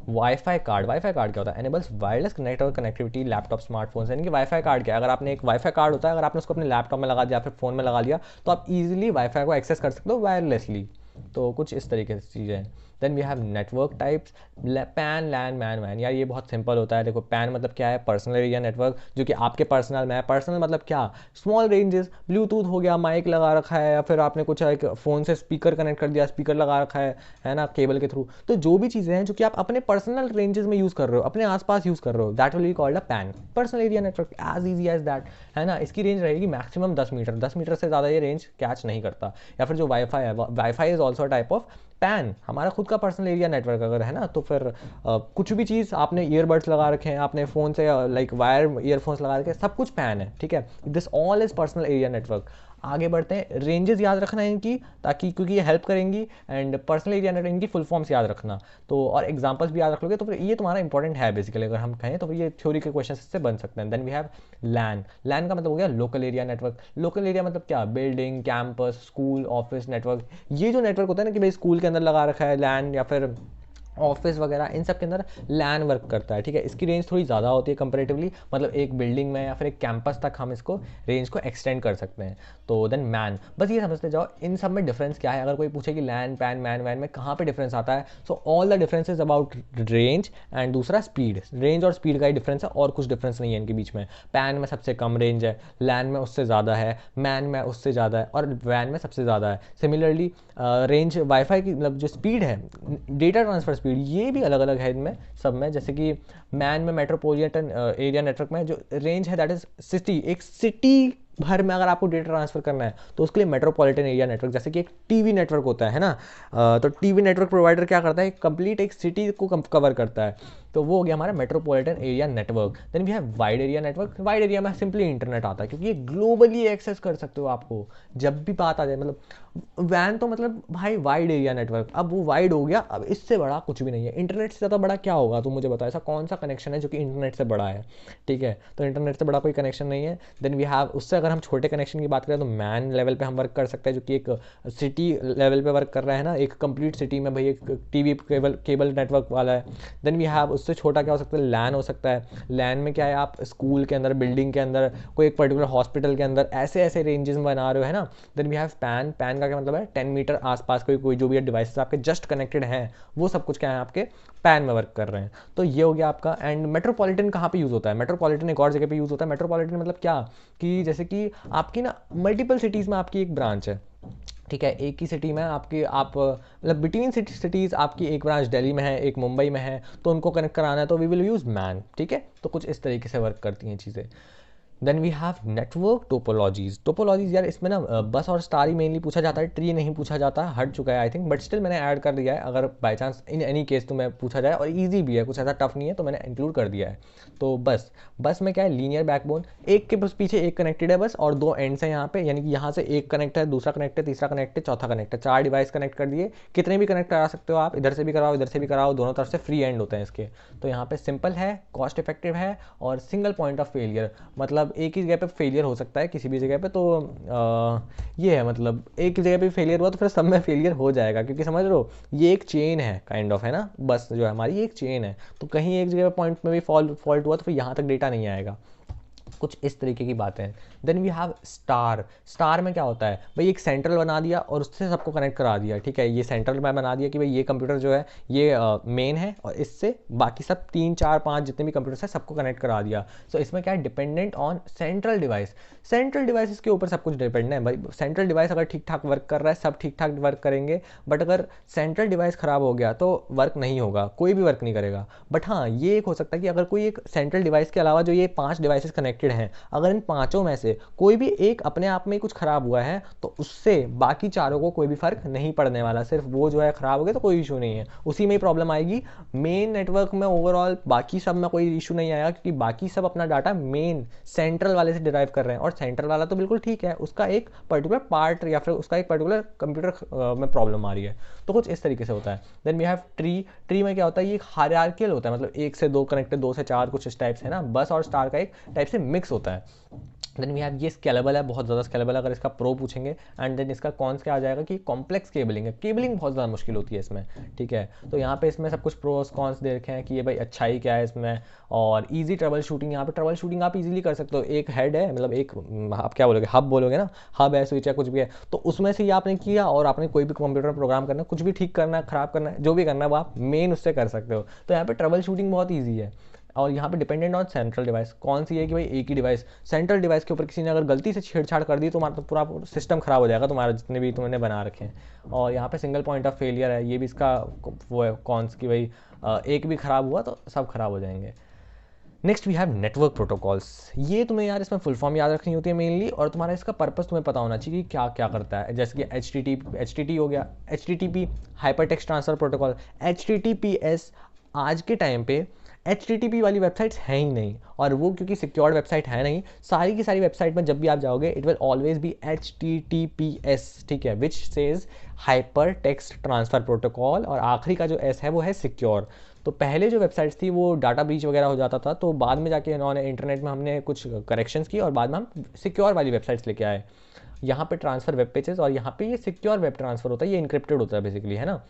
वाईफाई कार्ड, वाईफाई कार्ड क्या होता है? Enables wireless network connectivity laptop smartphone. यानी कि वाईफाई कार्ड क्या है? अगर आपने एक वाईफाई कार्ड होता है, अगर आपने उसको अपने लैपटॉप में लगा दिया, फिर फोन में लगा लिया, तो आप इजीली वाईफाई को एक्सेस कर सकते हो वायरलेसली। तो कुछ इस तरीके से चीज़ें हैं। Then we have network types, PAN, LAN, MAN, वैन। यार ये बहुत सिंपल होता है। देखो पैन मतलब क्या है? पर्सनल एरिया नेटवर्क, जो कि आपके पर्सनल में है। पर्सनल मतलब क्या? स्मॉल रेंजेस, ब्लूटूथ हो गया, माइक लगा रखा है, या फिर आपने कुछ एक फ़ोन से स्पीकर कनेक्ट कर दिया, स्पीकर लगा रखा है ना, केबल के थ्रू। तो जो भी चीज़ें हैं जो कि आप अपने पर्सनल रेंजेस में यूज़ कर रहे हो, अपने आसपास यूज़ कर रहे हो, that will be called a PAN, personal area network. As easy as that, है ना। इसकी रेंज रहेगी मैक्सिमम 10 मीटर, 10 मीटर से ज़्यादा ये रेंज कैच नहीं करता। या फिर जो वाईफाई है, wifi is also type of pan, हमारा खुद का पर्सनल एरिया नेटवर्क अगर है ना। तो फिर कुछ भी चीज़ आपने ईयरबड्स लगा रखे हैं, आपने फ़ोन से लाइक वायर ईयरफोन्स लगा रखे हैं, सब कुछ पैन है, ठीक है। This all is personal area network. आगे बढ़ते हैं। रेंजेस याद रखना है इनकी, ताकि क्योंकि ये हेल्प करेंगी, एंड पर्सनल एरिया नेटवर्क इनकी फुल फॉर्म्स याद रखना। तो और एग्जांपल्स भी याद रख लोगे तो फिर ये तुम्हारा इंपॉर्टेंट है बेसिकली, अगर हम कहें तो फिर ये थ्योरी के क्वेश्चन इससे बन सकते हैं। देन वी हैव लैन। लैन का मतलब हो गया local area network. Local area मतलब क्या? Building, campus, school, office network. ये जो नेटवर्क होता है ना कि भाई स्कूल के अंदर लगा रखा है लैन, या फिर ऑफिस वगैरह, इन सब के अंदर लैन वर्क करता है, ठीक है। इसकी रेंज थोड़ी ज़्यादा होती है कंपेरेटिवली, मतलब एक बिल्डिंग में या फिर एक कैंपस तक हम इसको रेंज को एक्सटेंड कर सकते हैं। तो देन मैन, बस ये समझते जाओ इन सब में डिफरेंस क्या है। अगर कोई पूछे कि लैन, पैन, मैन, वैन में कहाँ पे डिफरेंस आता है, so all the difference is about range, and दूसरा स्पीड। रेंज और स्पीड का ही डिफरेंस है, और कुछ डिफरेंस नहीं है इनके बीच में। पैन में सबसे कम रेंज है, लैन में उससे ज़्यादा है, मैन में उससे ज़्यादा है, और वैन में सबसे ज़्यादा है। सिमिलरली रेंज वाईफाई की मतलब जो स्पीड है, डेटा ट्रांसफर स्पीड, ये भी अलग अलग है इनमें सब में। जैसे कि मैन में, मेट्रोपॉलिटन एरिया नेटवर्क में जो रेंज है दैट इज सिटी, एक सिटी भर में अगर आपको डेटा ट्रांसफर करना है तो उसके लिए मेट्रोपॉलिटन एरिया नेटवर्क, जैसे कि एक टीवी नेटवर्क होता है ना, तो टीवी नेटवर्क प्रोवाइडर क्या करता है? कंप्लीट एक सिटी को कवर करता है, तो वो हो गया हमारा metropolitan area network. Then we have wide area network. Wide area में सिंपली इंटरनेट आता है, क्योंकि ये ग्लोबली एक्सेस कर सकते हो आपको जब भी बात आ जाए। मतलब वैन तो मतलब भाई वाइड एरिया नेटवर्क, अब वो वाइड हो गया, अब इससे बड़ा कुछ भी नहीं है। इंटरनेट से ज़्यादा बड़ा क्या होगा? तुम मुझे बताओ, ऐसा कौन सा कनेक्शन है जो कि इंटरनेट से बड़ा है? ठीक है, तो इंटरनेट से बड़ा कोई कनेक्शन नहीं है। देन वी हैव, उससे अगर हम छोटे कनेक्शन की बात करें तो मैन लेवल पे हम वर्क कर सकते हैं, जो कि एक सिटी लेवल पे वर्क कर रहा है ना, एक कंप्लीट सिटी में भाई एक टीवी केबल नेटवर्क वाला है। देन वी हैव, उससे छोटा क्या हो सकता है? लैन हो सकता है। लैन में क्या है? आप स्कूल के अंदर, बिल्डिंग के अंदर, कोई एक पर्टिकुलर हॉस्पिटल के अंदर ऐसे ऐसे रेंजेस में बना रहे हो, है ना। Then we have PAN. PAN का क्या मतलब है? 10 मीटर आसपास कोई जो भी डिवाइसेस आपके जस्ट कनेक्टेड हैं, वो सब कुछ क्या है? आपके पैन में वर्क कर रहे हैं। तो ये हो गया आपका। एंड मेट्रोपॉलिटन कहाँ पे यूज़ होता है? मेट्रोपॉलिटन एक और जगह पे यूज़ होता है। मेट्रोपॉलिटन मतलब क्या? कि जैसे कि आपकी ना मल्टीपल सिटीज़ में आपकी एक ब्रांच है, ठीक है, एक ही सिटी में आपकी, आप मतलब बिटवीन सिटीज़ आपकी एक ब्रांच दिल्ली में है, एक मुंबई में है, तो उनको कनेक्ट कराना है तो वी विल यूज़ मैन, ठीक है। तो कुछ इस तरीके से वर्क करती हैं चीज़ें। Then we have network topologies. Topologies यार इसमें ना बस और स्टार ही मेनली पूछा जाता है, ट्री नहीं पूछा जाता, हट चुका है आई थिंक, बट स्टिल मैंने ऐड कर दिया है, अगर by chance in any case तुम्हें पूछा जाए, और ईजी भी है, कुछ ऐसा टफ नहीं है, तो मैंने इंक्लूड कर दिया है। तो बस में क्या है? लीनियर बैकबोन, एक के बस पीछे एक कनेक्टेड है बस, और दो एंड्स हैं यहाँ पे, यानी कि यहाँ से एक कनेक्ट है, दूसरा कनेक्ट है, तीसरा कनेक्ट है, चौथा कनेक्ट है। 4 डिवाइस कनेक्ट कर दिए, कितने भी कनेक्ट करा सकते हो आप, इधर से भी कराओ, इधर से भी कराओ, दोनों तरफ से फ्री एंड होते हैं इसके। तो यहाँ पे सिंपल है, कॉस्ट इफेक्टिव है, और सिंगल पॉइंट ऑफ फेलियर, मतलब मतलब एक ही जगह पे फेलियर हो सकता है किसी भी जगह पे, तो ये है मतलब एक जगह पे फेलियर हुआ तो फिर सब में फेलियर हो जाएगा, क्योंकि समझ लो ये एक चेन है काइंड ऑफ, है ना, बस जो है हमारी एक चेन है, तो कहीं एक जगह पॉइंट में भी फॉल्ट हुआ तो फिर यहाँ तक डेटा नहीं आएगा। कुछ इस तरीके की बातें हैं। Then we have star. Star में क्या होता है भाई, एक सेंट्रल बना दिया और उससे सबको कनेक्ट करा दिया, ठीक है, ये सेंट्रल में बना दिया कि भाई ये कंप्यूटर जो है ये मेन है और इससे बाकी सब 3 4 5 जितने भी कंप्यूटर्स हैं सबको कनेक्ट करा दिया। सो इसमें क्या है, dependent on central device. Central device के ऊपर सब कुछ डिपेंड है भाई। सेंट्रल डिवाइस अगर ठीक ठाक वर्क कर रहा है सब ठीक ठाक वर्क करेंगे, बट अगर सेंट्रल डिवाइस खराब हो गया तो वर्क नहीं होगा, कोई भी वर्क नहीं करेगा। बट हाँ ये एक हो सकता है कि अगर कोई एक सेंट्रल डिवाइस के अलावा जो ये 5 डिवाइसेस कनेक्टेड हैं, अगर इन पांचों में से कोई भी एक अपने आप में कुछ खराब हुआ है तो उससे बाकी चारों को कोई भी फर्क नहीं पड़ने वाला, सिर्फ वो जो है खराब हो गया तो कोई इशू नहीं है, उसी में ही प्रॉब्लम आएगी। मेन नेटवर्क में ओवरऑल बाकी सब में कोई इशू नहीं आएगा, क्योंकि बाकी सब अपना डाटा मेन सेंट्रल वाले से डिराइव कर रहे हैं, और सेंट्रल वाला तो बिल्कुल ठीक है, उसका एक पर्टिकुलर पार्ट या फिर उसका एक पर्टिकुलर कंप्यूटर में प्रॉब्लम आ रही है। तो कुछ इस तरीके से होता है। Then we have tree. Tree में क्या होता है, ये हायरार्कियल होता है, मतलब 1 से 2 कनेक्टेड, 2 से 4, कुछ इस टाइप से ना, बस और स्टार का एक टाइप से मिक्स होता है। देन वी हैव, ये स्केलेबल है, बहुत ज़्यादा स्केलेबल है, अगर इसका प्रो पूछेंगे। एंड देन इसका कॉन्स क्या आ जाएगा कि कॉम्प्लेक्स केबलिंग है, केबलिंग बहुत ज़्यादा मुश्किल होती है इसमें, ठीक है। तो यहाँ पे इसमें सब कुछ प्रोस कॉन्स दे रखे हैं कि ये भाई अच्छाई क्या है इसमें, और ईजी ट्रबल शूटिंग, यहाँ पे ट्रबल शूटिंग आप इजीली कर सकते हो। एक हेड है, मतलब एक आप क्या बोलोगे, हब बोलोगे ना, हब है, स्विच है, कुछ भी है, तो उसमें से ये आपने किया और आपने कोई भी कंप्यूटर प्रोग्राम करना है, कुछ भी ठीक करना है, खराब करना है, जो भी करना है वो आप मेन उससे कर सकते हो। तो यहाँ पे ट्रबल शूटिंग बहुत ईजी है। और यहाँ पे डिपेंडेंट ऑन सेंट्रल डिवाइस, कौन सी है कि भाई एक ही डिवाइस, सेंट्रल डिवाइस के ऊपर किसी ने अगर गलती से छेड़छाड़ कर दी तो तुम्हारा तो पूरा सिस्टम खराब हो जाएगा तुम्हारा, जितने भी तुमने बना रखे हैं। और यहाँ पे सिंगल पॉइंट ऑफ फेलियर है, ये भी इसका वो है कौन की भाई, एक भी खराब हुआ तो सब खराब हो जाएंगे। Next we have network protocols. ये तुम्हें यार इसमें फुल फॉर्म याद रखनी होती है मेनली, और तुम्हारा इसका पर्पस तुम्हें पता होना चाहिए कि क्या क्या करता है। जैसे कि HTTP हो गया, HTTP hyper text transfer protocol. HTTPS आज के टाइम पे HTTP वाली वेबसाइट्स हैं ही नहीं, और वो क्योंकि सिक्योर्ड वेबसाइट है नहीं, सारी की सारी वेबसाइट में जब भी आप जाओगे it will always be HTTPS, ठीक है, which says hyper text transfer protocol, और आखिरी का जो S है वो है सिक्योर। तो पहले जो वेबसाइट्स थी वो डाटा ब्रीच वगैरह हो जाता था, तो बाद में जाके इन्होंने इंटरनेट में हमने कुछ करेक्शंस की और बाद में हम सिक्योर वाली वेबसाइट्स लेके आए। यहाँ पे ट्रांसफर वेब पेजेस, और यहाँ पे ये सिक्योर वेब ट्रांसफर होता है, ये इनक्रिप्टेड होता है बेसिकली, है ना।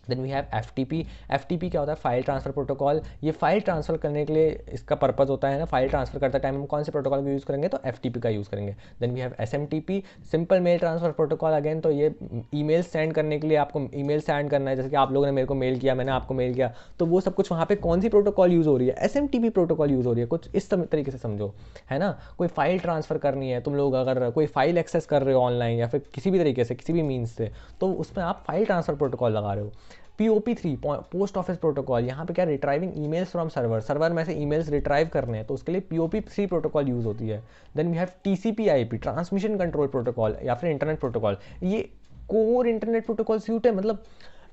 Then we have FTP। FTP क्या होता है, फाइल ट्रांसफर प्रोटोकॉल। ये फाइल ट्रांसफर करने के लिए इसका पर्पस होता है ना, फाइल ट्रांसफर करते टाइम हम कौन से प्रोटोकॉल का यूज़ करेंगे, तो FTP का यूज़ करेंगे। Then we have SMTP, simple mail transfer protocol. Again तो ये ईमेल सेंड करने के लिए आपको ईमेल सेंड करना है, जैसे कि आप लोगों ने मेरे को मेल किया, मैंने आपको मेल किया, तो वो सब कुछ वहाँ पे कौन सी प्रोटोकॉल यूज़ हो रही है, SMTP प्रोटोकॉल यूज़ हो रही है, कुछ इस तरीके से समझो, है ना। कोई फाइल ट्रांसफर करनी है, तुम लोग अगर कोई फाइल एक्सेस कर रहे हो ऑनलाइन या फिर किसी भी तरीके से किसी भी मीन्स से, तो उसमें आप फाइल ट्रांसफर प्रोटोकॉल लगा रहे हो। POP3 पोस्ट ऑफिस प्रोटोकॉल, यहाँ पे क्या, retrieving emails from server, server में से ईमेल्स रिट्राइव करने हैं तो उसके लिए POP3 प्रोटोकॉल यूज़ होती है। Then we have TCP/IP, transmission control protocol या फिर इंटरनेट प्रोटोकॉल। ये कोर इंटरनेट प्रोटोकॉल सूट है, मतलब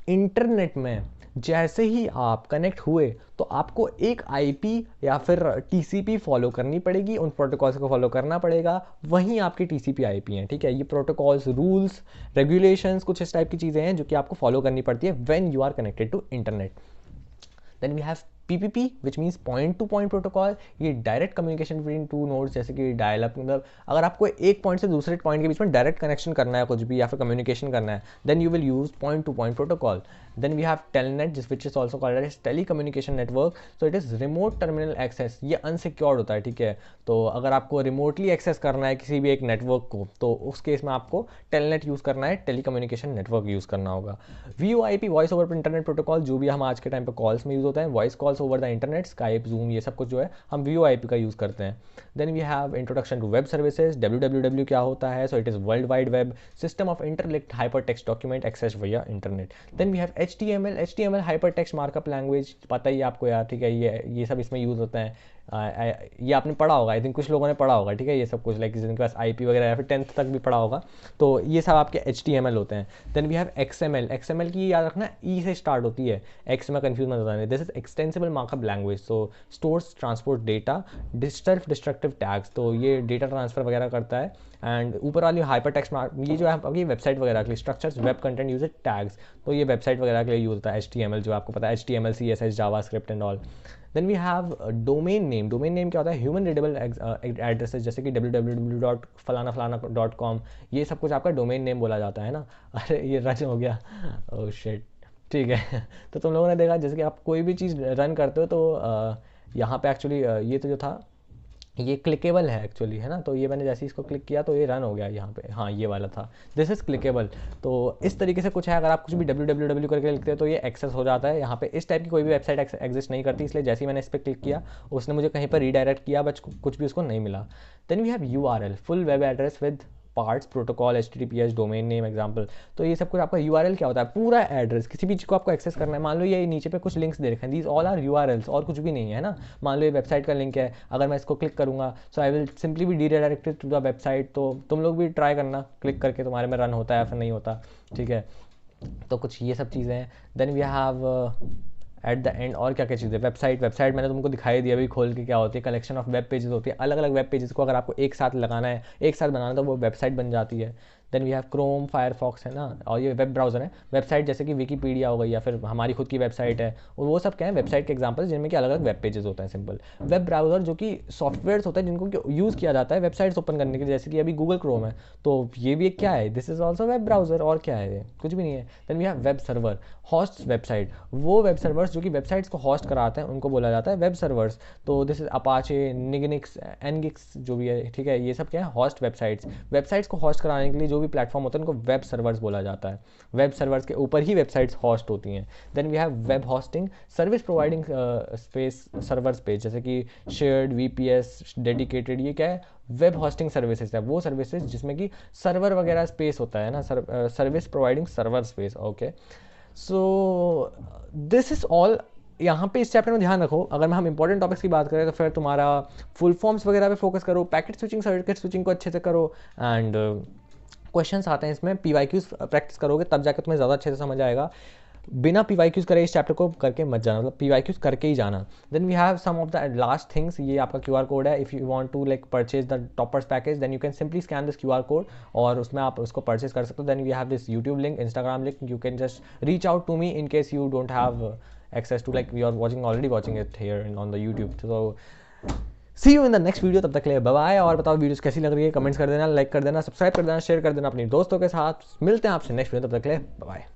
इंटरनेट में जैसे ही आप कनेक्ट हुए तो आपको एक IP या फिर TCP फॉलो करनी पड़ेगी, उन प्रोटोकॉल्स को फॉलो करना पड़ेगा, वहीं आपकी TCP/IP हैं, ठीक है। ये प्रोटोकॉल्स, रूल्स, रेगुलेशंस, कुछ इस टाइप की चीज़ें हैं जो कि आपको फॉलो करनी पड़ती है when you are connected to internet. Then we have PPP which means point to point protocol. ये direct communication between two nodes, जैसे कि डायल अप, मतलब अगर आपको एक पॉइंट से दूसरे पॉइंट के बीच में डायरेक्ट कनेक्शन करना है कुछ भी या फिर कम्युनिकेशन करना है, then you will use point to point protocol. Then we have telnet which is also called as tele communication network. So it is remote terminal access, ये अनसिक्योर्ड होता है, ठीक है। तो अगर आपको रिमोटली एक्सेस करना है किसी भी एक नेटवर्क को, तो उस केस में आपको टेलनेट यूज़ करना है, टेली कम्युनिकेशन नेटवर्क यूज़ करना होगा। VoIP, voice over internet protocol, जो भी हम आज के टाइम पे कॉल्स में यूज़ होता है, voice calls over the internet, Skype, zoom, ये सब कुछ जो है हम VoIP का यूज़ करते हैं। Then we have introduction to web services. WWW क्या होता है, so it is world wide web, system of interlinked hypertext document access via internet. Then we have HTML hypertext markup language, पता ही आपको यार, ठीक है, ये सब इसमें यूज़ होते हैं। ये आपने पढ़ा होगा, आई थिंक कुछ लोगों ने पढ़ा होगा, ठीक है, ये सब कुछ लाइक जिनके पास IP वगैरह या फिर 10th तक भी पढ़ा होगा, तो ये सब आपके HTML होते हैं। देन वी हैव XML की याद रखना E से स्टार्ट होती है, X में कंफ्यूज मत होना, this is extensible markup language, so stores transport data, self destructive tags, तो ये डेटा ट्रांसफर वगैरह करता है। एंड ऊपर वाली हाइपर टेक्स्ट, ये जो है आपकी वेबसाइट वगैरह के लिए structures web content user tags, तो ये वेबसाइट वगैरह वगैरह के लिए यूज होता है, HTML जो आपको पता है, HTML, CSS, JavaScript and all. Then we have domain name. Domain name क्या होता है? ह्यूमन रीडेबल एड्रेसेस, जैसे कि www.फलाना.com, ये सब कुछ आपका डोमेन नेम बोला जाता है ना। अरे ये रन हो गया, ओह शिट, ठीक है। तो तुम लोगों ने देखा जैसे कि आप कोई भी चीज़ रन करते हो तो यहाँ पे एक्चुअली ये तो जो था ये क्लिकेबल है एक्चुअली, है ना। तो ये मैंने जैसे ही इसको क्लिक किया तो ये रन हो गया यहाँ पे, हाँ ये वाला था, दिस इज़ क्लिकेबल। तो इस तरीके से कुछ है, अगर आप कुछ भी www करके लिखते हो तो ये एक्सेस हो जाता है यहाँ पे। इस टाइप की कोई भी वेबसाइट एग्जिस्ट नहीं करती, इसलिए जैसे ही मैंने इस पर क्लिक किया उसने मुझे कहीं पर रीडायरेक्ट किया, बट कुछ भी उसको नहीं मिला। Then we have URL, full web address with parts, protocol, HTTPS, domain name, example. तो ये सब कुछ आपका URL क्या होता है? पूरा एड्रेस, किसी भी चीज़ को आपको एक्सेस करना है। मान लो ये नीचे पे कुछ लिंक्स दे रखे हैं, दीज ऑल आर URLs, और कुछ भी नहीं है ना। मान लो ये वेबसाइट का लिंक है, अगर मैं इसको क्लिक करूँगा सो आई विल सिंपली भी रीडायरेक्टेड टू द वेबसाइट। तो तुम लोग भी ट्राई करना, क्लिक करके तुम्हारे में रन होता है या फिर नहीं होता, ठीक है। तो कुछ ये सब चीज़ें हैं। Then we have at the end और क्या क्या चीज़ें, वेबसाइट मैंने तुमको दिखाई दिया अभी खोल के क्या होती है। कलेक्शन ऑफ वेब पेजेस होती है, अलग अलग वेब पेजेस को अगर आपको एक साथ लगाना है, एक साथ बनाना, तो वो वेबसाइट बन जाती है। Then we have Chrome, Firefox, है ना, और ये वेब ब्राउज़र है। वेबसाइट जैसे कि विकीपीडिया हो गई या फिर हमारी खुद की वेबसाइट है, और वो सब क्या है, वेबसाइट के एग्जाम्पल जिनमें कि अलग अलग वेब पेजेस होते हैं। सिंपल वेब ब्राउज़र जो कि सॉफ्टवेयर्स होते हैं जिनको यूज़ किया जाता है वेबसाइट्स ओपन करने के लिए, जैसे कि अभी गूगल क्रोम है, तो ये भी एक क्या है, this is also web browser. और क्या है ये? कुछ भी नहीं है। Then we have web server, host website. वो वेब सर्वर्स जो कि वेबसाइट्स को होस्ट कराते हैं उनको बोला जाता है वेब सर्वर्स। तो दिस इज अपाचे, निग्निक्स, एनगिक्स जो भी है, ठीक है, ये सब क्या है, होस्ट वेबसाइट्स। वेबसाइट्स को होस्ट कराने के लिए जो भी प्लेटफॉर्म होता है उनको वेब सर्वर्स बोला जाता है। वेब सर्वर्स के ऊपर ही वेबसाइट्स होस्ट होती हैं। Then we have web hosting, service providing space, server space, जैसे कि शेयर्ड, VPS, डेडिकेटेड, ये क्या है, वेब होस्टिंग सर्विसेज है। वो सर्विसेज जिसमें कि सर्वर वगैरह स्पेस होता है ना, service providing server space, okay. So this is all. यहाँ पे इस चैप्टर में ध्यान रखो, अगर हम इंपॉर्टेंट टॉपिक्स की बात करें तो फिर तुम्हारा फुल फॉर्म्स वगैरह पे फोकस करो, पैकेट स्विचिंग, सर्किट स्विचिंग को अच्छे से करो, एंड क्वेश्चंस आते हैं इसमें, PYQs प्रैक्टिस करोगे तब जाकर तुम्हें ज़्यादा अच्छे से समझ आएगा। बिना PYQs करे इस चैप्टर को करके मत जाना, मतलब PYQs करके ही जाना। Then we have some of the last things, ये आपका QR कोड है। If you want to like purchase the toppers package then you can simply scan this QR code और उसमें आप उसको परचेज कर सकते हो। Then we have this YouTube link, Instagram link, you can just reach out to me in case you don't have access to, like you are already watching it here on the YouTube. So see you in the next video, तब तक के लिए bye bye. और बताओ videos कैसी लग रही है, कमेंट्स कर देना, लाइक कर देना, सब्सक्राइब कर देना, शेयर कर देना अपने दोस्तों के साथ। मिलते हैं आपसे नेक्स्ट वीडियो, तब तक के लिए बाय बाय।